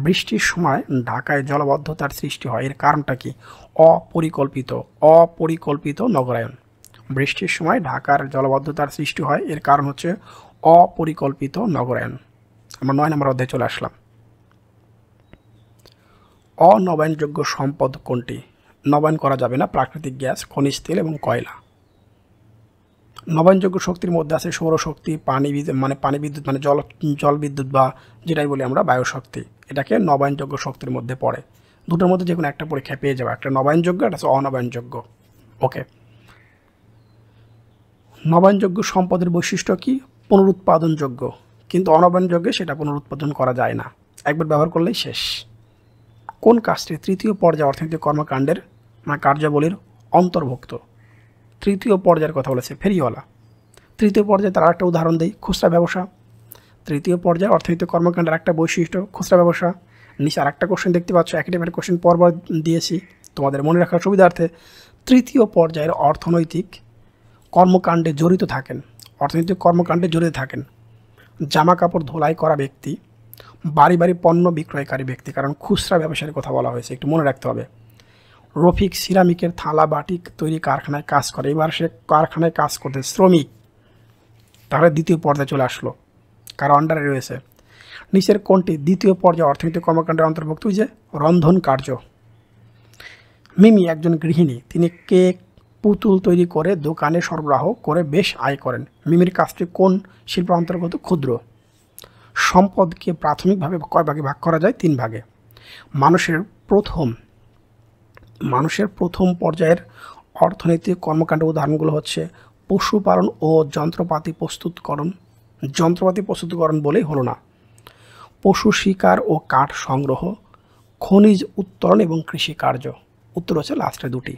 বৃষ্টির সময় ঢাকায় জলাবদ্ধতার সৃষ্টি হয়, এর কারণটা কি? অপরিকল্পিত নগরায়ন। বৃষ্টির সময় ঢাকার জলাবদ্ধতার সৃষ্টি হয়, এর কারণ হচ্ছে অপরিকল্পিত নগরায়ন। আমরা 9 নম্বর অধ্যায়ে চলে আসলাম। অনবায়নযোগ্য সম্পদ কোনটি? নবায়ন করা যাবে না প্রাকৃতিক গ্যাস, খনিজ তেল এবং কয়লা। নবায়নযোগ্য শক্তির মধ্যে আছে সৌরশক্তি, পানি বিদ্যুৎ মানে জল বিদ্যুৎ বা যেটাই বলি আমরা বায়ুশক্তি, এটাকে নবায়নযোগ্য শক্তির মধ্যে পড়ে। দুটোর মধ্যে যে কোনো একটা পরীক্ষায় পেয়ে যাবে, একটা নবায়নযোগ্য, একটা হচ্ছে অনবায়নযোগ্য। ওকে, নবায়নযোগ্য সম্পদের বৈশিষ্ট্য কি? পুনরুৎপাদনযোগ্য, কিন্তু অনবায়নযোগ্যে সেটা পুনরুৎপাদন করা যায় না, একবার ব্যবহার করলেই শেষ। কোন কাজটি তৃতীয় পর্যায়ে অর্থনৈতিক কর্মকাণ্ডের কার্যাবলীর অন্তর্ভুক্ত? তৃতীয় পর্যায়ের কথা বলেছে ফেরিওয়ালা। তৃতীয় পর্যায়ে তার একটা উদাহরণ দেই, খুচরা ব্যবসা। তৃতীয় পর্যায়ে অর্থনৈতিক কর্মকাণ্ডের একটা বৈশিষ্ট্য খুচরা ব্যবসা। নিচে আর একটা কোশ্চেন দেখতে পাচ্ছ, একই টাইপের কোশ্চেন পরপর দিয়েছি তোমাদের মনে রাখার সুবিধার্থে। তৃতীয় পর্যায়ের অর্থনৈতিক কর্মকাণ্ডে জড়িত থাকেন, অর্থনৈতিক কর্মকাণ্ডে জড়িত থাকেন জামা কাপড় ধোলাই করা ব্যক্তি, বাড়ি বাড়ি পণ্য বিক্রয়কারী ব্যক্তি, কারণ খুচরা ব্যবসায়ের কথা বলা হয়েছে, একটু মনে রাখতে হবে। রফিক সিরামিকের থালা বাটি তৈরি কারখানায় কাজ করে, এবার সে কারখানায় কাজ করতে শ্রমিক, তাহলে দ্বিতীয় পর্যায়ে চলে আসলো, কারো আন্ডারে রয়েছে। নিচের কোনটি দ্বিতীয় পর্যায়ে অর্থনৈতিক কর্মকাণ্ডের অন্তর্ভুক্ত? যে রন্ধন কার্য। মিমি একজন গৃহিণী, তিনি কেক পুতুল তৈরি করে দোকানে সরবরাহ করে বেশ আয় করেন। মিমির কাজটি কোন শিল্পের অন্তর্গত? ক্ষুদ্র। সম্পদকে প্রাথমিকভাবে কয় ভাগে ভাগ করা যায়? 3 ভাগে। মানুষের প্রথম পর্যায়ের অর্থনৈতিক কর্মকাণ্ডের উদাহরণগুলো হচ্ছে পশুপালন ও যন্ত্রপাতি প্রস্তুতকরণ বলেই হলো না, পশু শিকার ও কাঠ সংগ্রহ, খনিজ উত্তোলন এবং কৃষিকার্য। উত্তর হচ্ছে লাস্টের দুটি।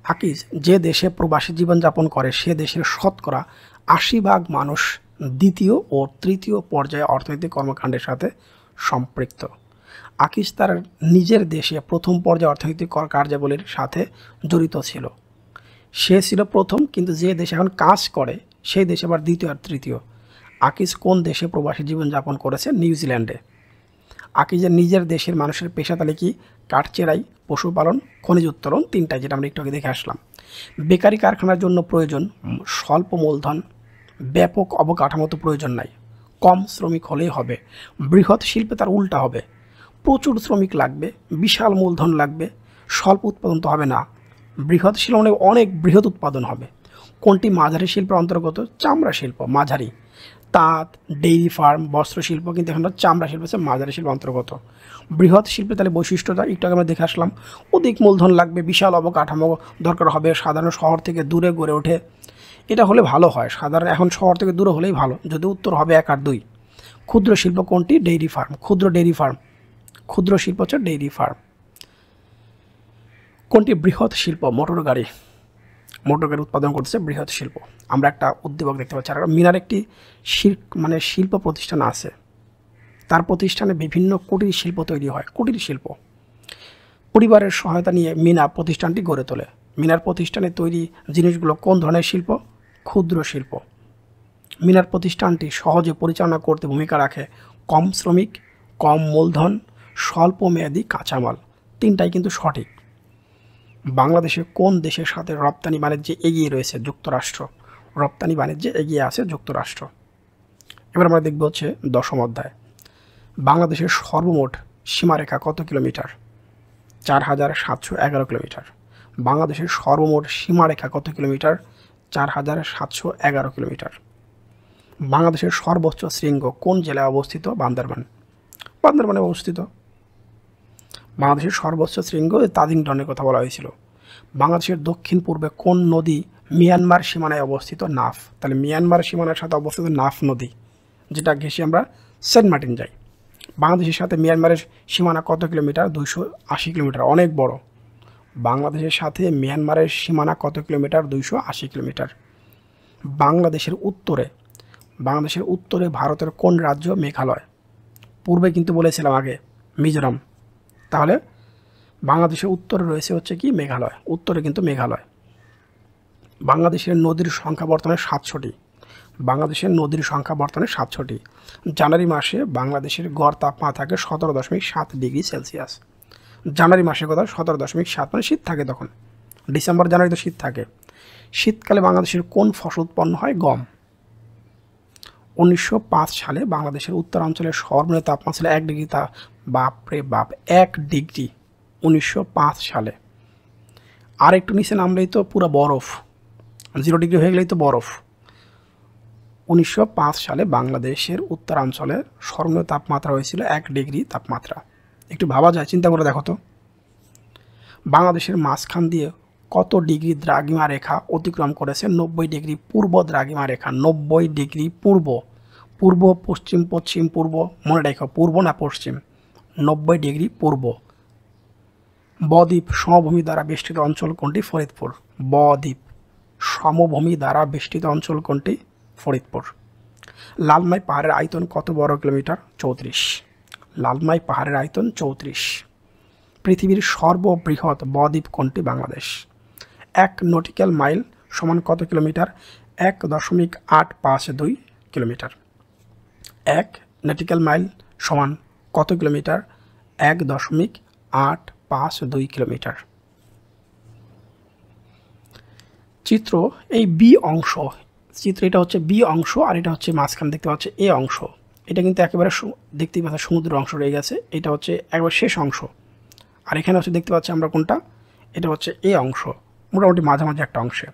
আকিজ যে দেশে প্রবাসী জীবনযাপন করে সে দেশের শতকরা 80% মানুষ দ্বিতীয় ও তৃতীয় পর্যায়ে অর্থনৈতিক কর্মকাণ্ডের সাথে সম্পৃক্ত। আকিজ তার নিজের দেশে প্রথম পর্যায়ে অর্থনৈতিক কার্যাবলীর সাথে জড়িত ছিল, সে ছিল প্রথম, কিন্তু যে দেশে এখন কাজ করে সেই দেশে আবার দ্বিতীয় আর তৃতীয়। আকিজ কোন দেশে প্রবাসী জীবনযাপন করেছে? নিউজিল্যান্ডে। আকিজের নিজের দেশের মানুষের পেশা তাহলে কি? কাঠচেরাই, পশুপালন, খনিজ উত্তোলন, 3টাই, যেটা আমরা একটু আগে দেখে আসলাম। বেকারি কারখানার জন্য প্রয়োজন স্বল্প মূলধন, ব্যাপক অবকাঠামো তো প্রয়োজন নাই, কম শ্রমিক হলেই হবে। বৃহৎ শিল্পে তার উল্টা হবে, প্রচুর শ্রমিক লাগবে, বিশাল মূলধন লাগবে, স্বল্প উৎপাদন তো হবে না। বৃহৎ শিল্প মানে অনেক বৃহৎ উৎপাদন হবে। কোনটি মাঝারি শিল্পের অন্তর্গত? চামড়া শিল্প মাঝারি। তাঁত, ডেইরি ফার্ম, বস্ত্রশিল্প, কিন্তু এখন চামড়া শিল্প হচ্ছে মাঝারি শিল্প অন্তর্গত। বৃহৎ শিল্পে তাহলে বৈশিষ্ট্যটা একটু আগে আমরা দেখে আসলাম, অধিক মূলধন লাগবে, বিশাল অবকাঠামো দরকার হবে, সাধারণ শহর থেকে দূরে গড়ে ওঠে, এটা হলে ভালো হয়। সাধারণ এখন শহর থেকে দূরে হলেই ভালো, যদি উত্তর হবে 1 আর 2। ক্ষুদ্র শিল্প কোনটি? ডেইরি ফার্ম, ক্ষুদ্র শিল্প হচ্ছে ডেইরি ফার্ম। কোনটি বৃহৎ শিল্প? মোটর গাড়ি উৎপাদন করতেছে বৃহৎ শিল্প। আমরা একটা উদ্যোগ দেখতে পাচ্ছি, আর মিনার একটি শিল্প প্রতিষ্ঠান আছে, তার প্রতিষ্ঠানে বিভিন্ন কুটির শিল্প তৈরি হয়। কুটির শিল্প পরিবারের সহায়তা নিয়ে মিনা প্রতিষ্ঠানটি গড়ে তোলে। মিনার প্রতিষ্ঠানে তৈরি জিনিসগুলো কোন ধরনের শিল্প? ক্ষুদ্র শিল্প। মিনার প্রতিষ্ঠানটি সহজে পরিচালনা করতে ভূমিকা রাখে কম শ্রমিক, কম মূলধন, স্বল্প মেয়াদী কাঁচামাল। 3টাই কিন্তু সঠিক। বাংলাদেশে কোন দেশের সাথে রপ্তানি বাণিজ্যে এগিয়ে রয়েছে? যুক্তরাষ্ট্র। রপ্তানি বাণিজ্যে এগিয়ে আছে যুক্তরাষ্ট্র। এবার আমরা দেখব হচ্ছে 10ম অধ্যায়। বাংলাদেশের সর্বমোট সীমারেখা কত কিলোমিটার? 4711 কিলোমিটার। বাংলাদেশের সর্বমোট সীমারেখা কত কিলোমিটার? 4711 কিলোমিটার। বাংলাদেশের সর্বোচ্চ শৃঙ্গ কোন জেলায় অবস্থিত? বান্দরবানে অবস্থিত। বাংলাদেশের সর্বোচ্চ শৃঙ্গ তাজিংডনের কথা বলা হয়েছিল। বাংলাদেশের দক্ষিণ পূর্বে কোন নদী মিয়ানমার সীমানায় অবস্থিত? নাফ। তাহলে মিয়ানমার সীমানার সাথে অবস্থিত নাফ নদী, যেটা ঘেঁষে আমরা সেন্ট মার্টিন যাই। বাংলাদেশের সাথে মিয়ানমারের সীমানা কত কিলোমিটার? 280 কিলোমিটার, অনেক বড়। বাংলাদেশের সাথে মিয়ানমারের সীমানা কত কিলোমিটার? 280 কিলোমিটার। বাংলাদেশের উত্তরে ভারতের কোন রাজ্য? মেঘালয়। পূর্বে কিন্তু বলেছিলাম আগে মিজোরাম। তাহলে বাংলাদেশের উত্তরে রয়েছে হচ্ছে কি? মেঘালয়। উত্তরে কিন্তু মেঘালয়। বাংলাদেশের নদীর সংখ্যা বর্তমানে 700টি। বাংলাদেশের নদীর সংখ্যা বর্তমানে 700টি। জানুয়ারি মাসে বাংলাদেশের গড় তাপমাত্রা থাকে 17.7 ডিগ্রি সেলসিয়াস। জানুয়ারি মাসের কথা 17.7, মানে শীত থাকে তখন। ডিসেম্বর জানুয়ারি তো শীত থাকে। শীতকালে বাংলাদেশের কোন ফসল উৎপন্ন হয়? গম। 1905 সালে বাংলাদেশের উত্তরাঞ্চলের সর্বনিম্ন তাপমাত্রা ছিল 1 ডিগ্রি। বাপরে বাপ, 1 ডিগ্রি 1905 সালে। আর একটু নিচে নামলেই তো পুরো বরফ, 0 ডিগ্রি হয়ে গেলেই তো বরফ। 1905 সালে বাংলাদেশের উত্তরাঞ্চলের সর্বনিম্ন তাপমাত্রা হয়েছিল 1 ডিগ্রি তাপমাত্রা। একটু ভাবা যায়, চিন্তা করে দেখো তো। বাংলাদেশের মাঝখান দিয়ে কত ডিগ্রি দ্রাঘিমা রেখা অতিক্রম করেছে? 90 ডিগ্রি পূর্ব দ্রাঘিমা রেখা। 90 ডিগ্রি পূর্ব, পশ্চিম, পশ্চিম পূর্ব, মনে রেখো, পূর্ব না পশ্চিম। 90 ডিগ্রি পূর্ব। বদ্বীপ সমভূমি দ্বারা বেষ্টিত অঞ্চল কোনটি? ফরিদপুর। বদ্বীপ সমভূমি দ্বারা বেষ্টিত অঞ্চল কোনটি? ফরিদপুর। লালমাই পাহাড়ের আয়তন কত বর্গ কিলোমিটার? 34। লালমাই পাহাড়ের আয়তন 34। পৃথিবীর সর্ববৃহৎ বদ্বীপ কোনটি? বাংলাদেশ। 1 নটিক্যাল মাইল সমান কত কিলোমিটার? 1.852 কিলোমিটার। 1 নটিক্যাল মাইল সমান কত কিলোমিটার? 1.852 কিলোমিটার। চিত্র এই বি অংশ, এটা হচ্ছে বি অংশ, আর এটা হচ্ছে মাঝখানে দেখতে পাচ্ছে এ অংশ। এটা কিন্তু একেবারে দেখতেই পাচ্ছি সমুদ্রের অংশ রয়ে গেছে। এটা হচ্ছে একবার শেষ অংশ। আর এখানে হচ্ছে দেখতে পাচ্ছি আমরা কোনটা? এটা হচ্ছে এ অংশ, মোটামুটি মাঝামাঝি একটা অংশে।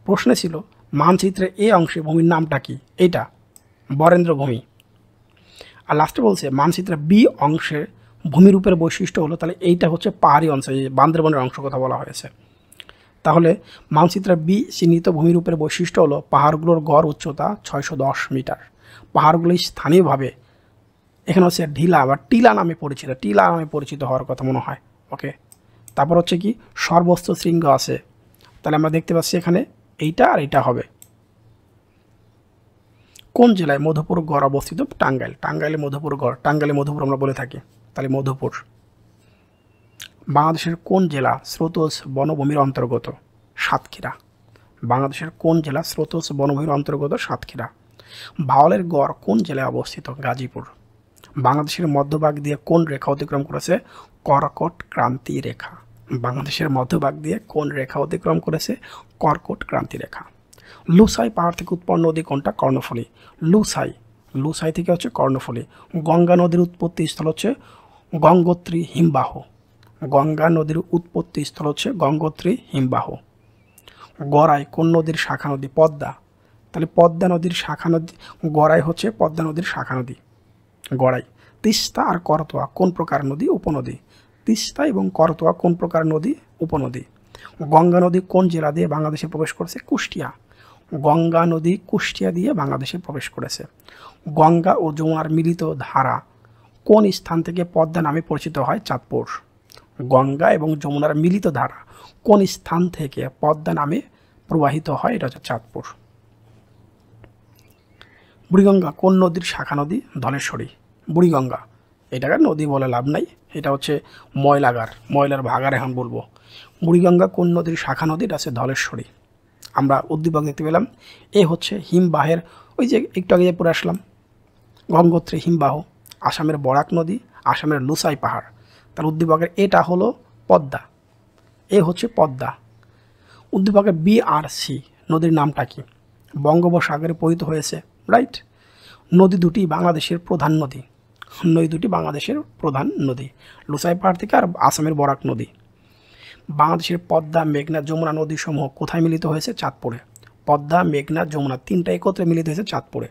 প্রশ্নে ছিল মানচিত্রের এ অংশে ভূমির নামটা কি? এইটা বরেন্দ্র ভূমি। আর লাস্টে বলছে মানচিত্রের বি অংশের ভূমিরূপের বৈশিষ্ট্য হলো, তাহলে এইটা হচ্ছে পাহাড়ি অঞ্চল, বান্দরবনের অংশ কথা বলা হয়েছে। তাহলে মানচিত্রের বি চিহ্নিত ভূমিরূপের বৈশিষ্ট্য হলো পাহাড়গুলোর গড় উচ্চতা 610 মিটার। পাহাড়গুলি স্থানীয়ভাবে এখানে হচ্ছে ঢিলা বা টিলা নামে পরিচিত হওয়ার কথা মনে হয়। ওকে, তারপর হচ্ছে কি সর্বোচ্চ শৃঙ্গ আছে। তাহলে আমরা দেখতে পাচ্ছি এখানে এইটা আর এইটা হবে। কোন জেলায় মধুপুর গড় অবস্থিত? টাঙ্গাইল। টাঙ্গাইলে মধুপুর গড়, টাঙ্গাইলে মধুপুর আমরা বলে থাকি, তাহলে মধুপুর। বাংলাদেশের কোন জেলা স্রোতজ বনভূমির অন্তর্গত? সাতক্ষীরা। বাংলাদেশের কোন জেলা স্রোতজ বনভূমির অন্তর্গত? সাতক্ষীরা। ভাওয়ালের গড় কোন জেলায় অবস্থিত? গাজীপুর। বাংলাদেশের মধ্যভাগ দিয়ে কোন রেখা অতিক্রম করেছে? কর্কট ক্রান্তি রেখা। বাংলাদেশের মধ্যভাগ দিয়ে কোন রেখা অতিক্রম করেছে? কর্কট ক্রান্তি রেখা। লুসাই পাহাড় থেকে উৎপন্ন নদী কোনটা? কর্ণফুলী। লুসাই থেকে হচ্ছে কর্ণফুলী। গঙ্গা নদীর উৎপত্তি স্থল হচ্ছে গঙ্গোত্রী হিমবাহ। গঙ্গা নদীর উৎপত্তি স্থল হচ্ছে গঙ্গোত্রী হিমবাহ। গড়াই কোন নদীর শাখা নদী? পদ্মা। তাহলে পদ্মা নদীর শাখা নদী, গড়াই হচ্ছে পদ্মা নদীর শাখা নদী, গড়াই। তিস্তা আর করতোয়া কোন প্রকার নদী? উপনদী। তিস্তা এবং করতোয়া কোন প্রকার নদী? উপনদী। গঙ্গা নদী কোন জেলা দিয়ে বাংলাদেশে প্রবেশ করেছে? কুষ্টিয়া। গঙ্গা নদী কুষ্টিয়া দিয়ে বাংলাদেশে প্রবেশ করেছে। গঙ্গা ও যমুনার মিলিত ধারা কোন স্থান থেকে পদ্মা নামে পরিচিত হয়? চাঁদপুর। গঙ্গা এবং যমুনার মিলিত ধারা কোন স্থান থেকে পদ্মা নামে প্রবাহিত হয়? এটা হচ্ছে চাঁদপুর। বুড়িগঙ্গা কোন নদীর শাখা নদী? ধলেশ্বরী। বুড়িগঙ্গা, এটাকে নদী বলে লাভ নাই, এটা হচ্ছে ময়লার ভাগার এখন বলবো। বুড়িগঙ্গা কোন নদীর শাখা নদী? এটা আছে ধলেশ্বরী। আমরা উদ্দীপক দেখতে পেলাম। এ হচ্ছে হিমবাহের, ওই যে একটু আগে পড়ে আসলাম, গঙ্গোত্রী হিমবাহ, আসামের বরাক নদী, আসামের লুসাই পাহাড়। তার উদ্দীপকের এটা হলো পদ্মা, এ হচ্ছে পদ্মা। উদ্দীপকের বি আর সি নদীর নামটা কি? বঙ্গোপসাগরে পতিত হয়েছে, রাইট। নদী দুটি বাংলাদেশের প্রধান নদী, লুসাই পাহাড় থেকে আর আসামের বরাক নদী। বাংলাদেশের পদ্মা, মেঘনা, যমুনা নদীসমূহ কোথায় মিলিত হয়েছে? চাঁদপুরে। পদ্মা, মেঘনা, যমুনা তিনটা একত্রে মিলিত হয়েছে চাঁদপুরে।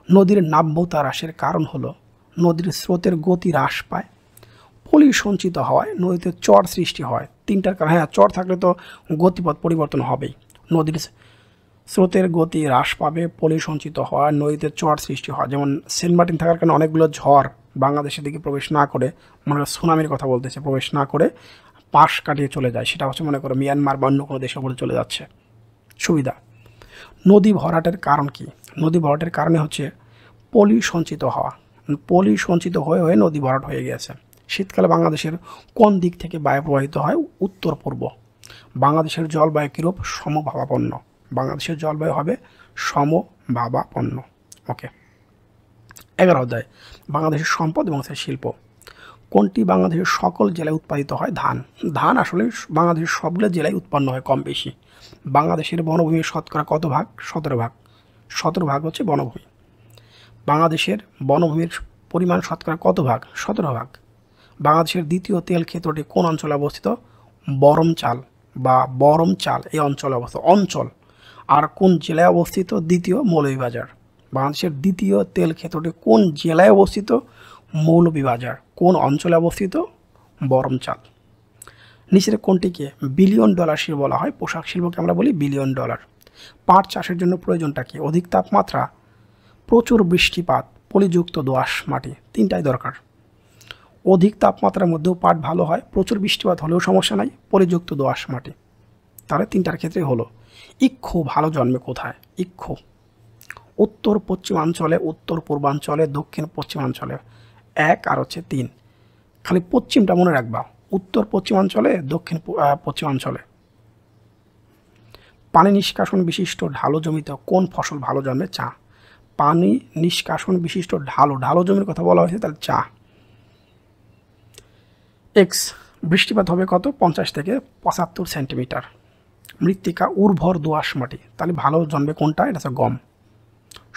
নদীর নাব্যতা হ্রাসের কারণ হলো নদীর স্রোতের গতি হ্রাস পায়, পলি সঞ্চিত হওয়ায় নদীতে চর সৃষ্টি হয়। তিনটার কারণ, হ্যাঁ চর থাকলে তো গতিপথ পরিবর্তন হবেই। নদীর স্রোতের গতি হ্রাস পাবে, পলি সঞ্চিত হওয়ায় নদীতে চর সৃষ্টি হয়। যেমন সেন্ট মার্টিন থাকার কারণে অনেকগুলো ঝড় বাংলাদেশের দিকে প্রবেশ না করে, মনে হয় সুনামির কথা বলতেছে, প্রবেশ না করে পাশ কাটিয়ে চলে যায়, সেটা হচ্ছে মনে করো মিয়ানমার বা অন্য কোনো দেশের উপরে চলে যাচ্ছে। সুবিধা, নদী ভরাটের কারণ কি? নদী ভরাটের কারণে হচ্ছে পলি সঞ্চিত হওয়া, পলি সঞ্চিত হয়ে হয়ে নদী ভরাট হয়ে গেছে। শীতকালে বাংলাদেশের কোন দিক থেকে বায়ু প্রবাহিত হয়? উত্তর পূর্ব। বাংলাদেশের জলবায়ু কিরূপ? সমভাবাপন্ন। বাংলাদেশের জলবায়ু হবে সমভাবাপন্ন। ওকে। 11 অধ্যায়, বাংলাদেশের সম্পদ এবং শিল্প। কোনটি বাংলাদেশের সকল জেলায় উৎপাদিত হয়? ধান। ধান আসলে বাংলাদেশের সবগুলো জেলায় উৎপন্ন হয় কম বেশি। বাংলাদেশের বনভূমির শতকরা কত ভাগ? 17 ভাগ। 17 ভাগ হচ্ছে বনভূমি। বাংলাদেশের বনভূমির পরিমাণ শতকরা কত ভাগ? 17 ভাগ। বাংলাদেশের দ্বিতীয় তেল ক্ষেত্রটি কোন অঞ্চলে অবস্থিত? বরমচাল বা বরমচাল এই অঞ্চলে অবস্থিত। অঞ্চল আর কোন জেলায় অবস্থিত? দ্বিতীয় মৌলভীবাজার। বাংলাদেশের দ্বিতীয় তেল ক্ষেত্রটি কোন জেলায় অবস্থিত? মৌলভীবাজার। কোন অঞ্চলে অবস্থিত? বরমচাল। নিচের কোনটিকে বিলিয়ন ডলার শিল্প বলা হয়? পোশাক শিল্পকে আমরা বলি বিলিয়ন ডলার। পাট চাষের জন্য প্রয়োজনটা কি? অধিক তাপমাত্রা, প্রচুর বৃষ্টিপাত, পলিযুক্ত দোআঁশ মাটি। তিনটাই দরকার। অধিক তাপমাত্রার মধ্যেও পাট ভালো হয়, প্রচুর বৃষ্টিপাত হলেও সমস্যা নাই, পলিযুক্ত দোআঁশ মাটি। তাহলে তিনটার ক্ষেত্রে হলো। ইক্ষু ভালো জন্মে কোথায়? ইক্ষু উত্তর পশ্চিমাঞ্চলে, উত্তর পূর্বাঞ্চলে, দক্ষিণ পশ্চিমাঞ্চলে। 1 আর হচ্ছে 3, খালি পশ্চিমটা মনে রাখবা। উত্তর পশ্চিমাঞ্চলে, দক্ষিণ পশ্চিমাঞ্চলে। পানি নিষ্কাশন বিশিষ্ট ঢালু জমিতে কোন ফসল ভালো জন্মে? চা। পানি নিষ্কাশন বিশিষ্ট ঢালু জমির কথা বলা হয়েছে, তাহলে চা। এক্স, বৃষ্টিপাত হবে কত? 50 থেকে 75 সেন্টিমিটার। মৃত্তিকা উর্বর দোআঁশ মাটি, তাহলে ভালো জন্মে কোনটা? এটা হচ্ছে গম।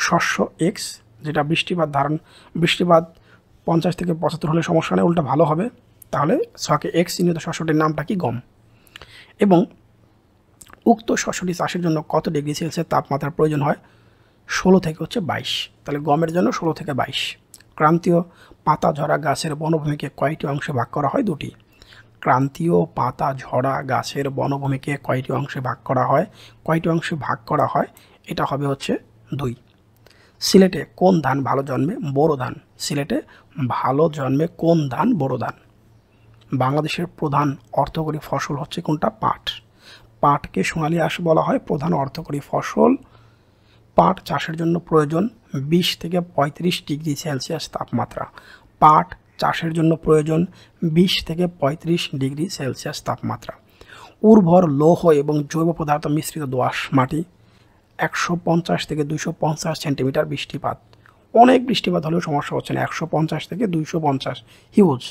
শস্য এক্স, যেটা বৃষ্টিপাত 50 থেকে 75 হলে সমস্যা নেই, উল্টা ভালো হবে। তাহলে ছকে এক্স চিহ্নিত শস্যটির নামটা কি? গম। এবং উক্ত শস্যটি চাষের জন্য কত ডিগ্রি সেলসিয়াস তাপমাত্রার প্রয়োজন হয়? 16 থেকে হচ্ছে 22। তাহলে গমের জন্য 16 থেকে 22। ক্রান্তীয় পাতা ঝরা গাছের বনভূমিকে কয়টি অংশে ভাগ করা হয়? 2টি। ক্রান্তীয় পাতা ঝরা গাছের বনভূমিকে কয়টি অংশে ভাগ করা হয়? কয়টি অংশে ভাগ করা হয়? এটা হবে হচ্ছে 2। সিলেটে কোন ধান ভালো জন্মে? বোরো ধান। সিলেটে ভালো জন্মে কোন ধান? বোরো ধান। বাংলাদেশের প্রধান অর্থকরী ফসল হচ্ছে কোনটা? পাট। পাটকে সোনালী আঁশ বলা হয়, প্রধান অর্থকরী ফসল। পাট চাষের জন্য প্রয়োজন 20 থেকে 35 ডিগ্রি সেলসিয়াস তাপমাত্রা। পাট চাষের জন্য প্রয়োজন 20 থেকে 35 ডিগ্রি সেলসিয়াস তাপমাত্রা। উর্বর লৌহ এবং জৈব পদার্থ মিশ্রিত দোআঁশ মাটি। 150 থেকে 250 সেন্টিমিটার বৃষ্টিপাত। অনেক বৃষ্টিপাত হলেও সমস্যা হচ্ছে না, 150 থেকে 250, হিউজ।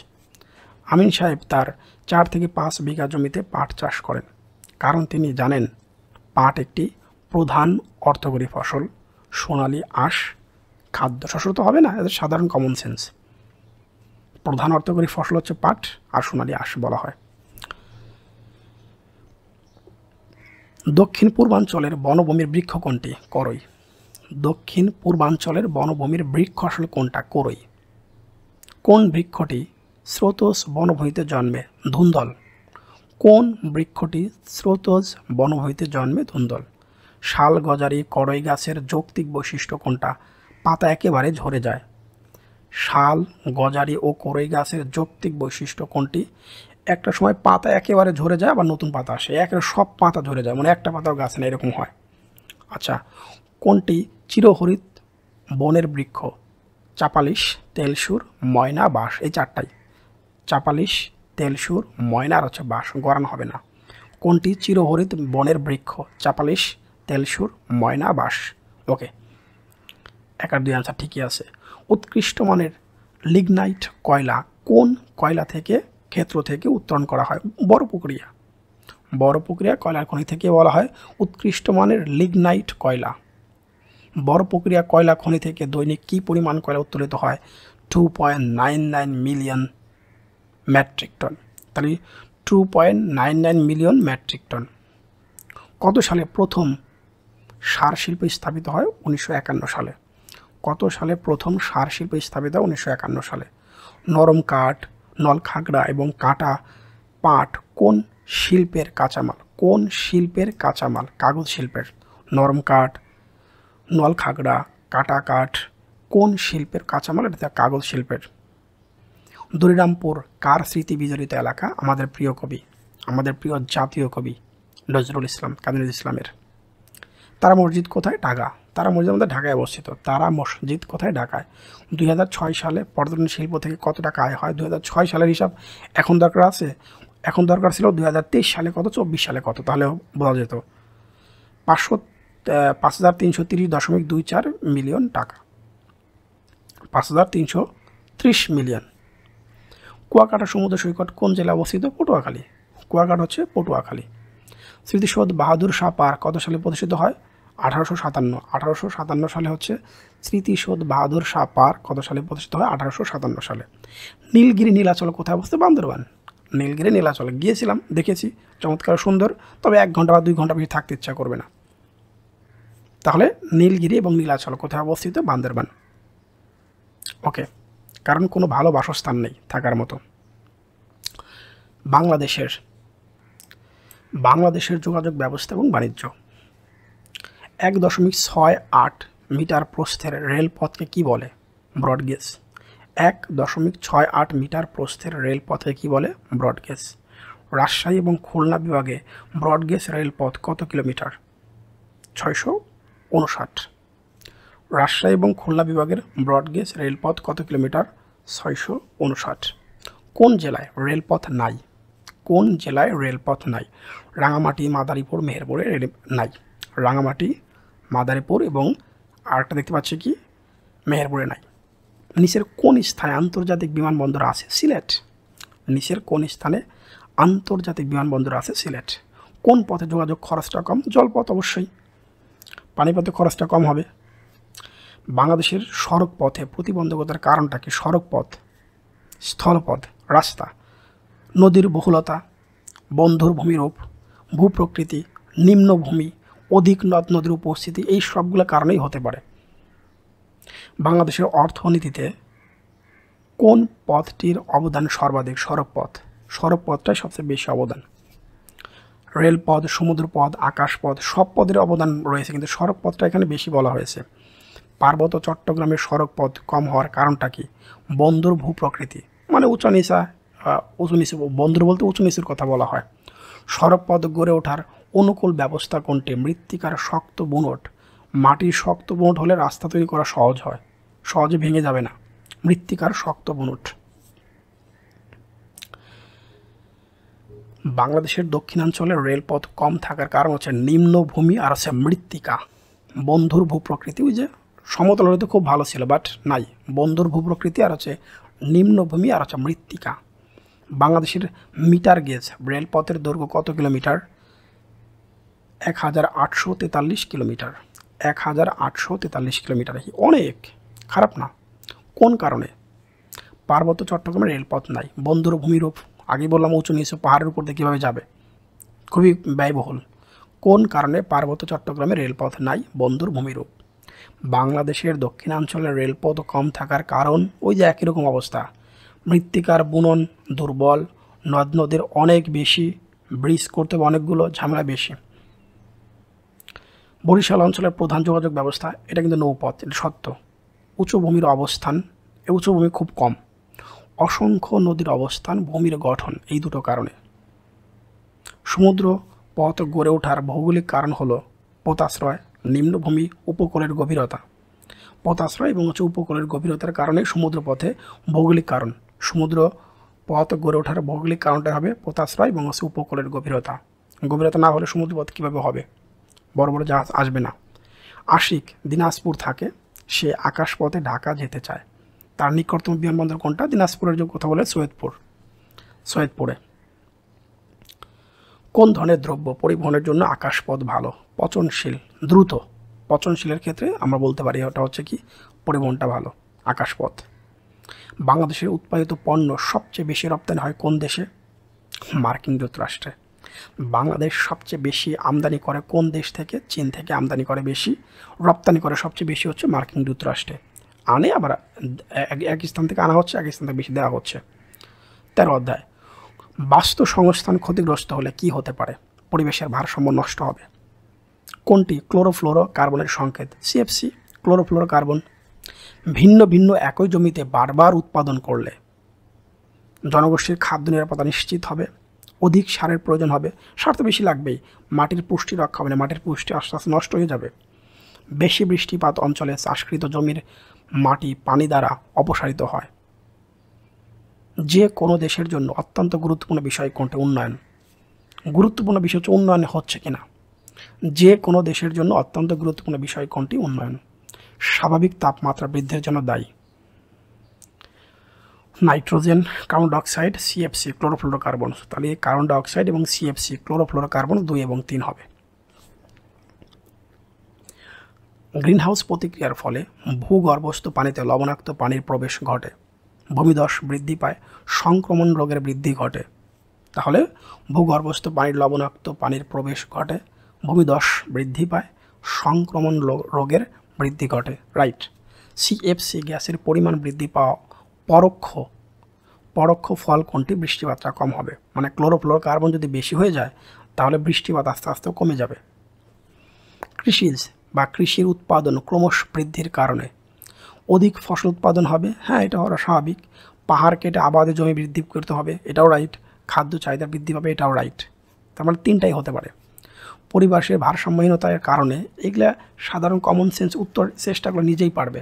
আমিন সাহেব তার 4 থেকে 5 বিঘা জমিতে পাট চাষ করেন, কারণ তিনি জানেন পাট একটি প্রধান অর্থকরী ফসল। সোনালী আঁশ খাদ্য শস্য তো হবে না, এদের সাধারণ কমন সেন্স। প্রধান অর্থকরী ফসল হচ্ছে পাট আর সোনালী আঁশ বলা হয়। দক্ষিণ পূর্বাঞ্চলের বনভূমির বৃক্ষ কোনটি? করই। দক্ষিণ পূর্বাঞ্চলের বনভূমির বৃক্ষ আসলে কোনটা? করই। কোন বৃক্ষটি স্রোতস বনভূমিতে জন্মে? ধুন্দল। কোন বৃক্ষটি স্রোতস বনভূমিতে জন্মে? ধুন্দল। শাল গজারি করই গাছের যৌক্তিক বৈশিষ্ট্য কোনটা? পাতা একেবারে ঝরে যায়। শাল গজারি ও করই গাছের যৌক্তিক বৈশিষ্ট্য কোনটি? একটা সময় পাতা একেবারে ঝরে যায়, আবার নতুন পাতা আসে, একেবারে সব পাতা ঝরে যায়, মানে একটা পাতাও গাছে না, এরকম হয়। আচ্ছা, কোনটি চিরহরিত বনের বৃক্ষ? চাপালিশ, তেলসুর, ময়না, বাঁশ। এই চারটাই। চাপালিশ, তেলসুর, ময়না আর হচ্ছে বাঁশ, গড়ান হবে না। কোনটি চিরহরিত বনের বৃক্ষ? চাপালিশ, তেলসুর, ময়না, বাঁশ। ওকে, 1 আর 2 আনসার ঠিকই আছে। উৎকৃষ্ট মানের লিগনাইট কয়লা কোন কয়লা থেকে ক্ষেত্র থেকে উত্তোলন করা হয়? বড় প্রক্রিয়া কয়লার খনি থেকে বলা হয় উৎকৃষ্ট মানের লিগনাইট কয়লা। বড় প্রক্রিয়া কয়লা খনি থেকে দৈনিক কী পরিমাণ কয়লা উত্তোলিত হয়? 2.99 মিলিয়ন মেট্রিক টন। তাহলে 2.99 মিলিয়ন মেট্রিক টন। কত সালে প্রথম সার শিল্প স্থাপিত হয়? 1951 সালে। কত সালে প্রথম সার শিল্প স্থাপিত হয়? 1951 সালে। নরম কাঠ, নলখাগড়া এবং কাটা পাট কোন শিল্পের কাঁচামাল? কোন শিল্পের কাঁচামাল? কাগজ শিল্পের। নরম কাঠ, নলখাগড়া, কাটা কাঠ কোন শিল্পের কাঁচামাল? এটা কাগজ শিল্পের। দরিরামপুর কার স্মৃতি বিজড়িত এলাকা? আমাদের প্রিয় কবি আমাদের প্রিয় জাতীয় কবি নজরুল ইসলাম, কাজী নজরুল ইসলামের। তারা মসজিদ কোথায়? ঢাকা। তারা মসজিদ আমাদের ঢাকায় অবস্থিত। তারা মসজিদ কোথায়? ঢাকায়। 2006 সালে পর্যটন শিল্প থেকে কত টাকা আয় হয়? 2006 সালের হিসাব এখন দরকার আছে? এখন দরকার ছিল 2023 সালে কত, 24 সালে কত, তাহলে বোঝা যেত। 5,330.24 মিলিয়ন টাকা, 5,330 মিলিয়ন। কুয়াকাটা সমুদ্র সৈকত কোন জেলায় অবস্থিত? পটুয়াখালী। কুয়াকাটা হচ্ছে পটুয়াখালী। স্মৃতিসৌধ বাহাদুর শাহ পার্ক কত সালে প্রতিষ্ঠিত হয়? 1857। 1857 সালে হচ্ছে স্মৃতিসৌধ বাহাদুর শাহ পার্ক কত সালে প্রতিষ্ঠিত হয়? 1857 সালে। নীলগিরি নীলাচল কোথায় অবস্থিত? বান্দরবান। নীলগিরি নীলাচলে গিয়েছিলাম, দেখেছি, চমৎকার সুন্দর, তবে 1 ঘন্টা বা 2 ঘন্টা বেশি থাকতে ইচ্ছা করবে না। তাহলে নীলগিরি এবং নীলাচল কোথায় অবস্থিত? বান্দরবান। ওকে, কারণ কোনো ভালো বাসস্থান নেই থাকার মতো। বাংলাদেশের যোগাযোগ ব্যবস্থা এবং বাণিজ্য। 1.68 মিটার প্রস্থের রেলপথকে কি বলে? ব্রডগেজ। 1.68 মিটার প্রস্থের রেলপথকে কি বলে? ব্রডগেজ। রাজশাহী এবং খুলনা বিভাগে ব্রডগেজ রেলপথ কত কিলোমিটার? 659। রাজশাহী এবং খুলনা বিভাগের ব্রডগেজ রেলপথ কত কিলোমিটার? 659। কোন জেলায় রেলপথ নাই? কোন জেলায় রেলপথ নাই? রাঙামাটি, মাদারীপুর, মেহেরপুরে নাই। রাঙামাটি, মাদারীপুর এবং আরেকটা দেখতে পাচ্ছি কি, মেহেরপুরে নাই। নিচের কোন স্থানে আন্তর্জাতিক বিমানবন্দর আছে? সিলেট। নিচের কোন স্থানে আন্তর্জাতিক বিমানবন্দর আছে? সিলেট। কোন পথে যোগাযোগ খরচটা কম? জলপথ অবশ্যই। পানিপথে খরচটা কম হবে। বাংলাদেশের সড়ক পথে প্রতিবন্ধকতার কারণটা কি? সড়কপথ, স্থলপথ, রাস্তা, নদীর বহুলতা, বন্ধুর ভূমিরূপ, ভূপ্রকৃতি, নিম্নভূমি, অধিক নদ নদীর উপস্থিতি, এই সবগুলো কারণেই হতে পারে। বাংলাদেশের অর্থনীতিতে কোন পথটির অবদান সর্বাধিক? সড়কপথ। সড়কপথটাই সবচেয়ে বেশি অবদান। রেলপথ, সমুদ্রপথ, আকাশপথ, সব পদের অবদান রয়েছে, কিন্তু সড়কপথটা এখানে বেশি বলা হয়েছে। পার্বত্য চট্টগ্রামের সড়কপথ কম হওয়ার কারণটা কি? বন্দর ভূপ্রকৃতি, মানে উঁচু নিচু, বন্দর বলতে উঁচু নিচুর কথা বলা হয়। সড়কপথ গড়ে ওঠার অনুকূল ব্যবস্থা কোনটি? মৃত্তিকার শক্ত বুনট। মাটির শক্ত বুনট হলে রাস্তা তৈরি করা সহজ হয়, সহজে ভেঙে যাবে না। মৃত্তিকার শক্ত বুনট। বাংলাদেশের দক্ষিণাঞ্চলে রেলপথ কম থাকার কারণ হচ্ছে নিম্নভূমি আর হচ্ছে মৃত্তিকা। বন্ধুর ভূপ্রকৃতি, ওই যে সমতল হলে তো খুব ভালো ছিল, বাট নাই। বন্ধুর ভূপ্রকৃতি আর হচ্ছে নিম্নভূমি আর হচ্ছে মৃত্তিকা। বাংলাদেশের মিটার গেজ রেলপথের দৈর্ঘ্য কত কিলোমিটার? 1843 কিলোমিটার। 1843 কিলোমিটার, অনেক খারাপ না। কোন কারণে? পার্বত্য চট্টগ্রামে রেলপথ নাই। বন্ধুর ভূমিরূপ, আগে বললাম উঁচু নিচু, পাহাড়ের উপর দিয়ে কীভাবে যাবে, খুবই ব্যয়বহুল। কোন কারণে পার্বত্য চট্টগ্রামে রেলপথ নাই? বন্ধুর ভূমিরূপ। বাংলাদেশের দক্ষিণাঞ্চলে রেলপথ কম থাকার কারণ ওই যে একই রকম অবস্থা। মৃত্তিকার বুনন দুর্বল, নদ নদীর অনেক বেশি, ব্রিজ করতে হবে অনেকগুলো, ঝামেলা বেশি। বরিশাল অঞ্চলের প্রধান যোগাযোগ ব্যবস্থা, এটা কিন্তু নৌপথ, এটা সত্য। উঁচু ভূমির অবস্থান, এই উঁচু ভূমি খুব কম। অসংখ্য নদীর অবস্থান, ভূমির গঠন, এই দুটো কারণে। সমুদ্র পথ গড়ে ওঠার ভৌগোলিক কারণ হলো পোতাশ্রয়, নিম্নভূমি, উপকূলের গভীরতা। পোতাশ্রয় এবং উপকূলের গভীরতার কারণে সমুদ্র পথে ভৌগোলিক কারণ। সমুদ্র পথ গড়ে ওঠার ভৌগোলিক কারণটা হবে পোতাশ্রয় এবং উপকূলের গভীরতা। গভীরতা না হলে সমুদ্র পথ কীভাবে হবে? বড় বড় জাহাজ আসবে না। আশিক দিনাজপুর থাকে, সে আকাশপথে ঢাকা যেতে চায়। তার নিকটতম বিমানবন্দর কোনটা? দিনাজপুরের যে কথা বলে সৈয়দপুরে। কোন ধরনের দ্রব্য পরিবহনের জন্য আকাশপথ ভালো? পচনশীল, দ্রুত। পচনশীলের ক্ষেত্রে আমরা বলতে পারি ওটা হচ্ছে কি, পরিবহনটা ভালো, আকাশপথ। বাংলাদেশের উৎপাদিত পণ্য সবচেয়ে বেশি রপ্তানি হয় কোন দেশে? মার্কিন যুক্তরাষ্ট্রে। বাংলাদেশ সবচেয়ে বেশি আমদানি করে কোন দেশ থেকে? চীন থেকে আমদানি করে বেশি, রপ্তানি করে সবচেয়ে বেশি হচ্ছে মার্কিন যুক্তরাষ্ট্রে। আনে আবার এক স্থান থেকে আনা হচ্ছে, এক স্থান থেকে বেশি দেওয়া হচ্ছে। 13 অধ্যায়, বাস্তু সংস্থান ক্ষতিগ্রস্ত হলে কি হতে পারে? পরিবেশের ভারসাম্য নষ্ট হবে। কোনটি? ক্লোরোফ্লোরো কার্বনের সংকেত, CFC, ক্লোরোফ্লোরো কার্বন। ভিন্ন ভিন্ন একই জমিতে বারবার উৎপাদন করলে জনগোষ্ঠীর খাদ্য নিরাপত্তা নিশ্চিত হবে। অধিক সারের প্রয়োজন হবে, সার তো বেশি লাগবেই, মাটির পুষ্টি রক্ষা হবে না, মাটির পুষ্টি আস্তে আস্তে নষ্ট হয়ে যাবে। বেশি বৃষ্টিপাত অঞ্চলে চাষকৃত জমির মাটি পানি দ্বারা অপসারিত হয়। যে কোনো দেশের জন্য অত্যন্ত গুরুত্বপূর্ণ বিষয় কোনটি? উন্নয়ন। গুরুত্বপূর্ণ বিষয় হচ্ছে উন্নয়ন হচ্ছে কিনা। যে কোনো দেশের জন্য অত্যন্ত গুরুত্বপূর্ণ বিষয় কোনটি? উন্নয়ন। স্বাভাবিক তাপমাত্রা বৃদ্ধির জন্য দায়ী nitrogen, carbon dioxide, CFC, chlorofluorocarbon. তাহলে কার্বন ডাইঅক্সাইড এবং সিএফসি, ক্লোরোফ্লোরোকার্বন 2 এবং 3 হবে। গ্রিনহাউস প্রতিক্রিয়ার ফলে ভূগর্ভস্থ পানিতে লবণাক্ত পানির প্রবেশ ঘটে, ভূমিধস বৃদ্ধি পায়, সংক্রমণ রোগের বৃদ্ধি ঘটে। তাহলে ভূগর্ভস্থ পানির লবণাক্ত পানির প্রবেশ ঘটে, ভূমিধস বৃদ্ধি পায়, সংক্রমণ রোগের বৃদ্ধি ঘটে। রাইট। সিএফসি গ্যাসের পরিমাণ বৃদ্ধি পাওয়া পরোক্ষ ফল কোনটি? বৃষ্টিপাতটা কম হবে। মানে ক্লোরোফ্লোরোকার্বন যদি বেশি হয়ে যায় তাহলে বৃষ্টিপাত আস্তে আস্তে কমে যাবে। কৃষিজ বা কৃষির উৎপাদন ক্রমশ বৃদ্ধির কারণে অধিক ফসল উৎপাদন হবে। হ্যাঁ, এটা হওয়া স্বাভাবিক। পাহাড় কেটে আবাদে জমি বৃদ্ধি করতে হবে, এটাও রাইট। খাদ্য চাহিদা বৃদ্ধি পাবে, এটাও রাইট। তার মানে 3টাই হতে পারে। পরিবেশের ভারসাম্যহীনতার কারণে এগুলা সাধারণ কমন সেন্স উত্তর চেষ্টাগুলো নিজেই পারবে।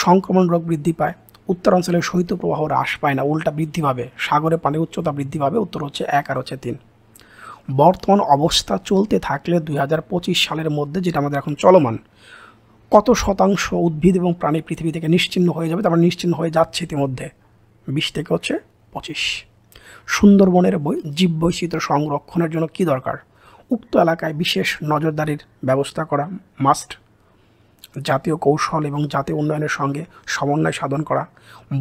সংক্রমণ রোগ বৃদ্ধি পায়, উত্তরাঞ্চলে শৈত্যপ্রবাহ হ্রাস পায় না, উল্টা বৃদ্ধি পাবে। সাগরে পানির উচ্চতা বৃদ্ধি পাবে। উত্তর হচ্ছে 1 আর হচ্ছে 3। বর্তমান অবস্থা চলতে থাকলে 2025 সালের মধ্যে, যেটা আমাদের এখন চলমান, কত শতাংশ উদ্ভিদ এবং প্রাণী পৃথিবী থেকে নিশ্চিহ্ন হয়ে যাবে? তারপর নিশ্চিহ্ন হয়ে যাচ্ছে ইতিমধ্যে। 20 থেকে হচ্ছে 25। সুন্দরবনের জীববৈচিত্র্য সংরক্ষণের জন্য কি দরকার? উক্ত এলাকায় বিশেষ নজরদারির ব্যবস্থা করা মাস্ট। জাতীয় কৌশল এবং জাতীয় উন্নয়নের সঙ্গে সমন্বয় সাধন করা,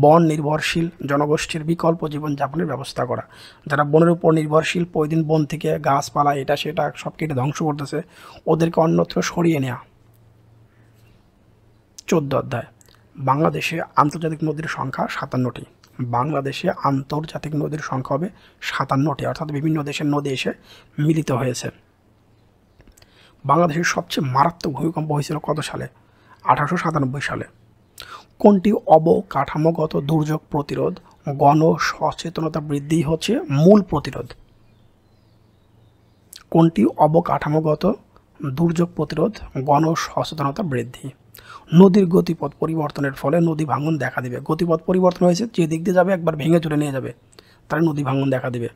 বন নির্ভরশীল জনগোষ্ঠীর বিকল্প জীবনযাপনের ব্যবস্থা করা। যারা বনের উপর নির্ভরশীল, প্রতিদিন বন থেকে গাছপালা এটা সেটা সব কেটে ধ্বংস করতেছে, ওদেরকে অন্যত্র সরিয়ে নেওয়া। 14 অধ্যায়। বাংলাদেশে আন্তর্জাতিক নদীর সংখ্যা 57টি। বাংলাদেশে আন্তর্জাতিক নদীর সংখ্যা হবে 57টি, অর্থাৎ বিভিন্ন দেশের নদী এসে মিলিত হয়েছে। বাংলাদেশের সবচেয়ে মারাত্মক ভূমিকম্প হয়েছিল কত সালে? 1897 সালে। কোনটি অবকাঠামোগত দুর্যোগ প্রতিরোধ গণ সচেতনতা বৃদ্ধি হচ্ছে মূল প্রতিরোধ? কোনটি অবকাঠামোগত দুর্যোগ প্রতিরোধ গণ সচেতনতা বৃদ্ধি? নদীর গতিপথ পরিবর্তনের ফলে নদী ভাঙন দেখা দিবে। গতিপথ পরিবর্তন হয়েছে, যে দিক দিয়ে যাবে একবার ভেঙে চলে নিয়ে যাবে, তাই নদী ভাঙন দেখা দিবে।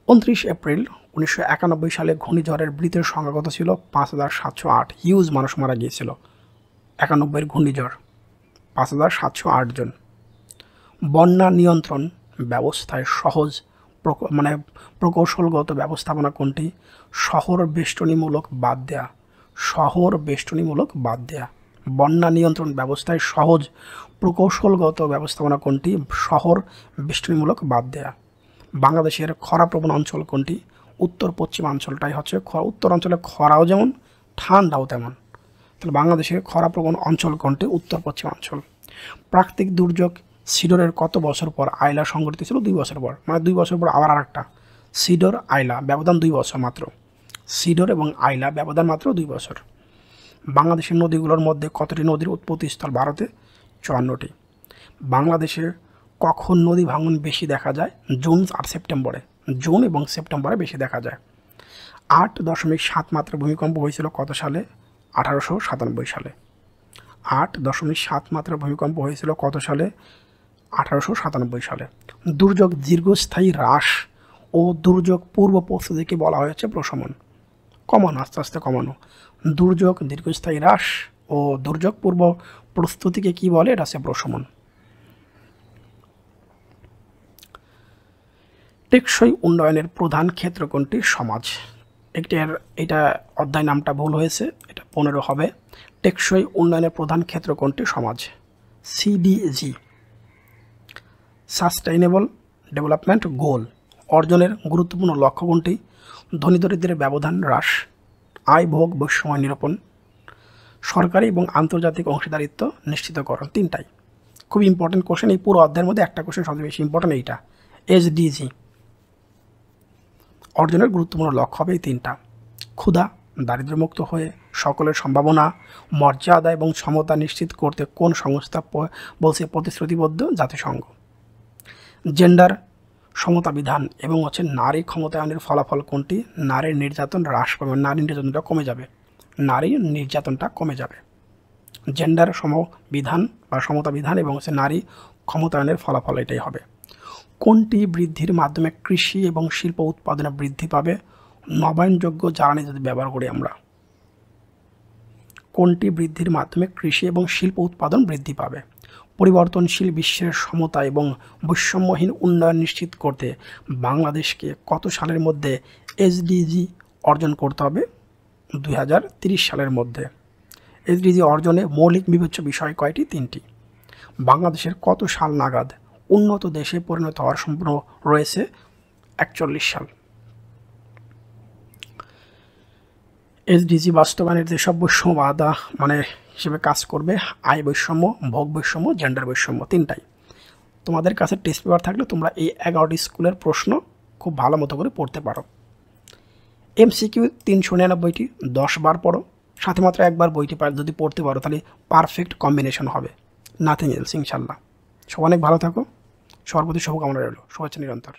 29 এপ্রিল 1991 সালে ঘূর্ণিঝড়ের মৃতের সংখ্যা কত ছিল? 5708। হিউজ মানুষ মারা গিয়েছিল 91 ঘূর্ণিঝড়, 5708 জন। বন্যা নিয়ন্ত্রণ ব্যবস্থায় সহজ প্রকৌশলগত ব্যবস্থাপনা কোনটি? শহর বেষ্টনীমূলক বাদ দেয়া। শহর বেষ্টনীমূলক বাদ দেয়া। বন্যা নিয়ন্ত্রণ ব্যবস্থায় সহজ প্রকৌশলগত ব্যবস্থাপনা কোনটি? শহর বেষ্টনীমূলক বাদ দেয়া। বাংলাদেশের খরাপ্রবণ অঞ্চল কোনটি? উত্তর পশ্চিমাঞ্চলটাই হচ্ছে উত্তরাঞ্চলে খরাও যেমন ঠান্ডাও তেমন। তাহলে বাংলাদেশের খরাপ্রবণ অঞ্চল কোনটি? উত্তর পশ্চিমাঞ্চল। প্রাকৃতিক দুর্যোগ সিডরের কত বছর পর আইলা সংঘটিত ছিল? 2 বছর পর। মানে 2 বছর পর আবার আরেকটা সিডর আইলা, ব্যবধান 2 বছর মাত্র। সিডর এবং আইলা ব্যবধান মাত্র 2 বছর। বাংলাদেশের নদীগুলোর মধ্যে কতটি নদীর উৎপত্তিস্থল? ভারতে 54টি। বাংলাদেশে কখন নদী ভাঙন বেশি দেখা যায়? জুন আর সেপ্টেম্বরে। জুন এবং সেপ্টেম্বরে বেশি দেখা যায়। 8.7 মাত্রা ভূমিকম্প হয়েছিল কত সালে? 1897 সালে। 8.7 মাত্রা ভূমিকম্প হয়েছিল কত সালে? 1897 সালে। দুর্যোগ দীর্ঘস্থায়ী হ্রাস ও দুর্যোগ পূর্ব প্রস্তুতিকে বলা হয়েছে প্রশমন। কমানো, আস্তে আস্তে কমানো। দুর্যোগ দীর্ঘস্থায়ী হ্রাস ও দুর্যোগ পূর্ব প্রস্তুতিকে কি বলে? এটা হচ্ছে প্রশমন। টেকসই উন্নয়নের প্রধান ক্ষেত্র কোনটি? সমাজ। এটা অধ্যায় নামটা ভুল হয়েছে, এটা 15 হবে। টেকসই উন্নয়নের প্রধান ক্ষেত্র কোনটি? সমাজ। সিডিজি সাস্টেইনেবল ডেভেলপমেন্ট গোল অর্জনের গুরুত্বপূর্ণ লক্ষ্য কোনটি? ধনী দরিদ্রের ব্যবধান হ্রাস, আয় ভোগ বৈষম্য নিরূপণ, সরকারি এবং আন্তর্জাতিক অংশীদারিত্ব নিশ্চিতকরণ। 3টাই খুব ইম্পর্টেন্ট কোশ্চেন। এই পুরো অধ্যায়ের মধ্যে একটা কোশ্চেন সবচেয়ে বেশি ইম্পর্টেন্ট, এইটা এসডিজি অর্জনের গুরুত্বপূর্ণ লক্ষ্য হবে এই 3টা। ক্ষুধা দারিদ্র্যমুক্ত হয়ে সকলের সম্ভাবনা, মর্যাদা এবং সমতা নিশ্চিত করতে কোন সংস্থা বলছে প্রতিশ্রুতিবদ্ধ? জাতিসংঘ। জেন্ডার সমতা বিধান এবং হচ্ছে নারী ক্ষমতায়নের ফলাফল কোনটি? নারীর নির্যাতন হ্রাস পাবে, নারী নির্যাতনটা কমে যাবে, নারী নির্যাতনটা কমে যাবে। জেন্ডার সমবিধান বা সমতা বিধান এবং হচ্ছে নারী ক্ষমতায়নের ফলাফল এটাই হবে। কোনটি বৃদ্ধির মাধ্যমে কৃষি এবং শিল্প উৎপাদনে বৃদ্ধি পাবে? নবায়নযোগ্য জ্বালানি যদি ব্যবহার করি আমরা। কোনটি বৃদ্ধির মাধ্যমে কৃষি এবং শিল্প উৎপাদন বৃদ্ধি পাবে? পরিবর্তনশীল বিশ্বের সমতা এবং বৈষম্যহীন উন্নয়ন নিশ্চিত করতে বাংলাদেশকে কত সালের মধ্যে এসডিজি অর্জন করতে হবে? 2030 সালের মধ্যে। এসডিজি অর্জনে মৌলিক বিবেচ্য বিষয় কয়টি? 3টি। বাংলাদেশের কত সাল নাগাদ উন্নত দেশে পরিণত হওয়ার সম্পূর্ণ রয়েছে? 41 সাল। এসডিজি বাস্তবায়নের যেসব বৈষম্য বাধা হিসেবে কাজ করবে, আয় বৈষম্য, ভোগ বৈষম্য, জেন্ডার বৈষম্য, 3টাই। তোমাদের কাছে টেস্ট পেপার থাকলে তোমরা এই 11টি স্কুলের প্রশ্ন খুব ভালো মতো করে পড়তে পারো। এমসিকিউ 399টি, 10 বার পড়ো, সাথে মাত্র একবার বইটি যদি পড়তে পারো তাহলে পারফেক্ট কম্বিনেশন হবে, নাথিং এলস ইনশাল্লাহ। সব অনেক ভালো থাকো, সবার প্রতি শুভকামনা রইল, শুভেচ্ছা নিরন্তর।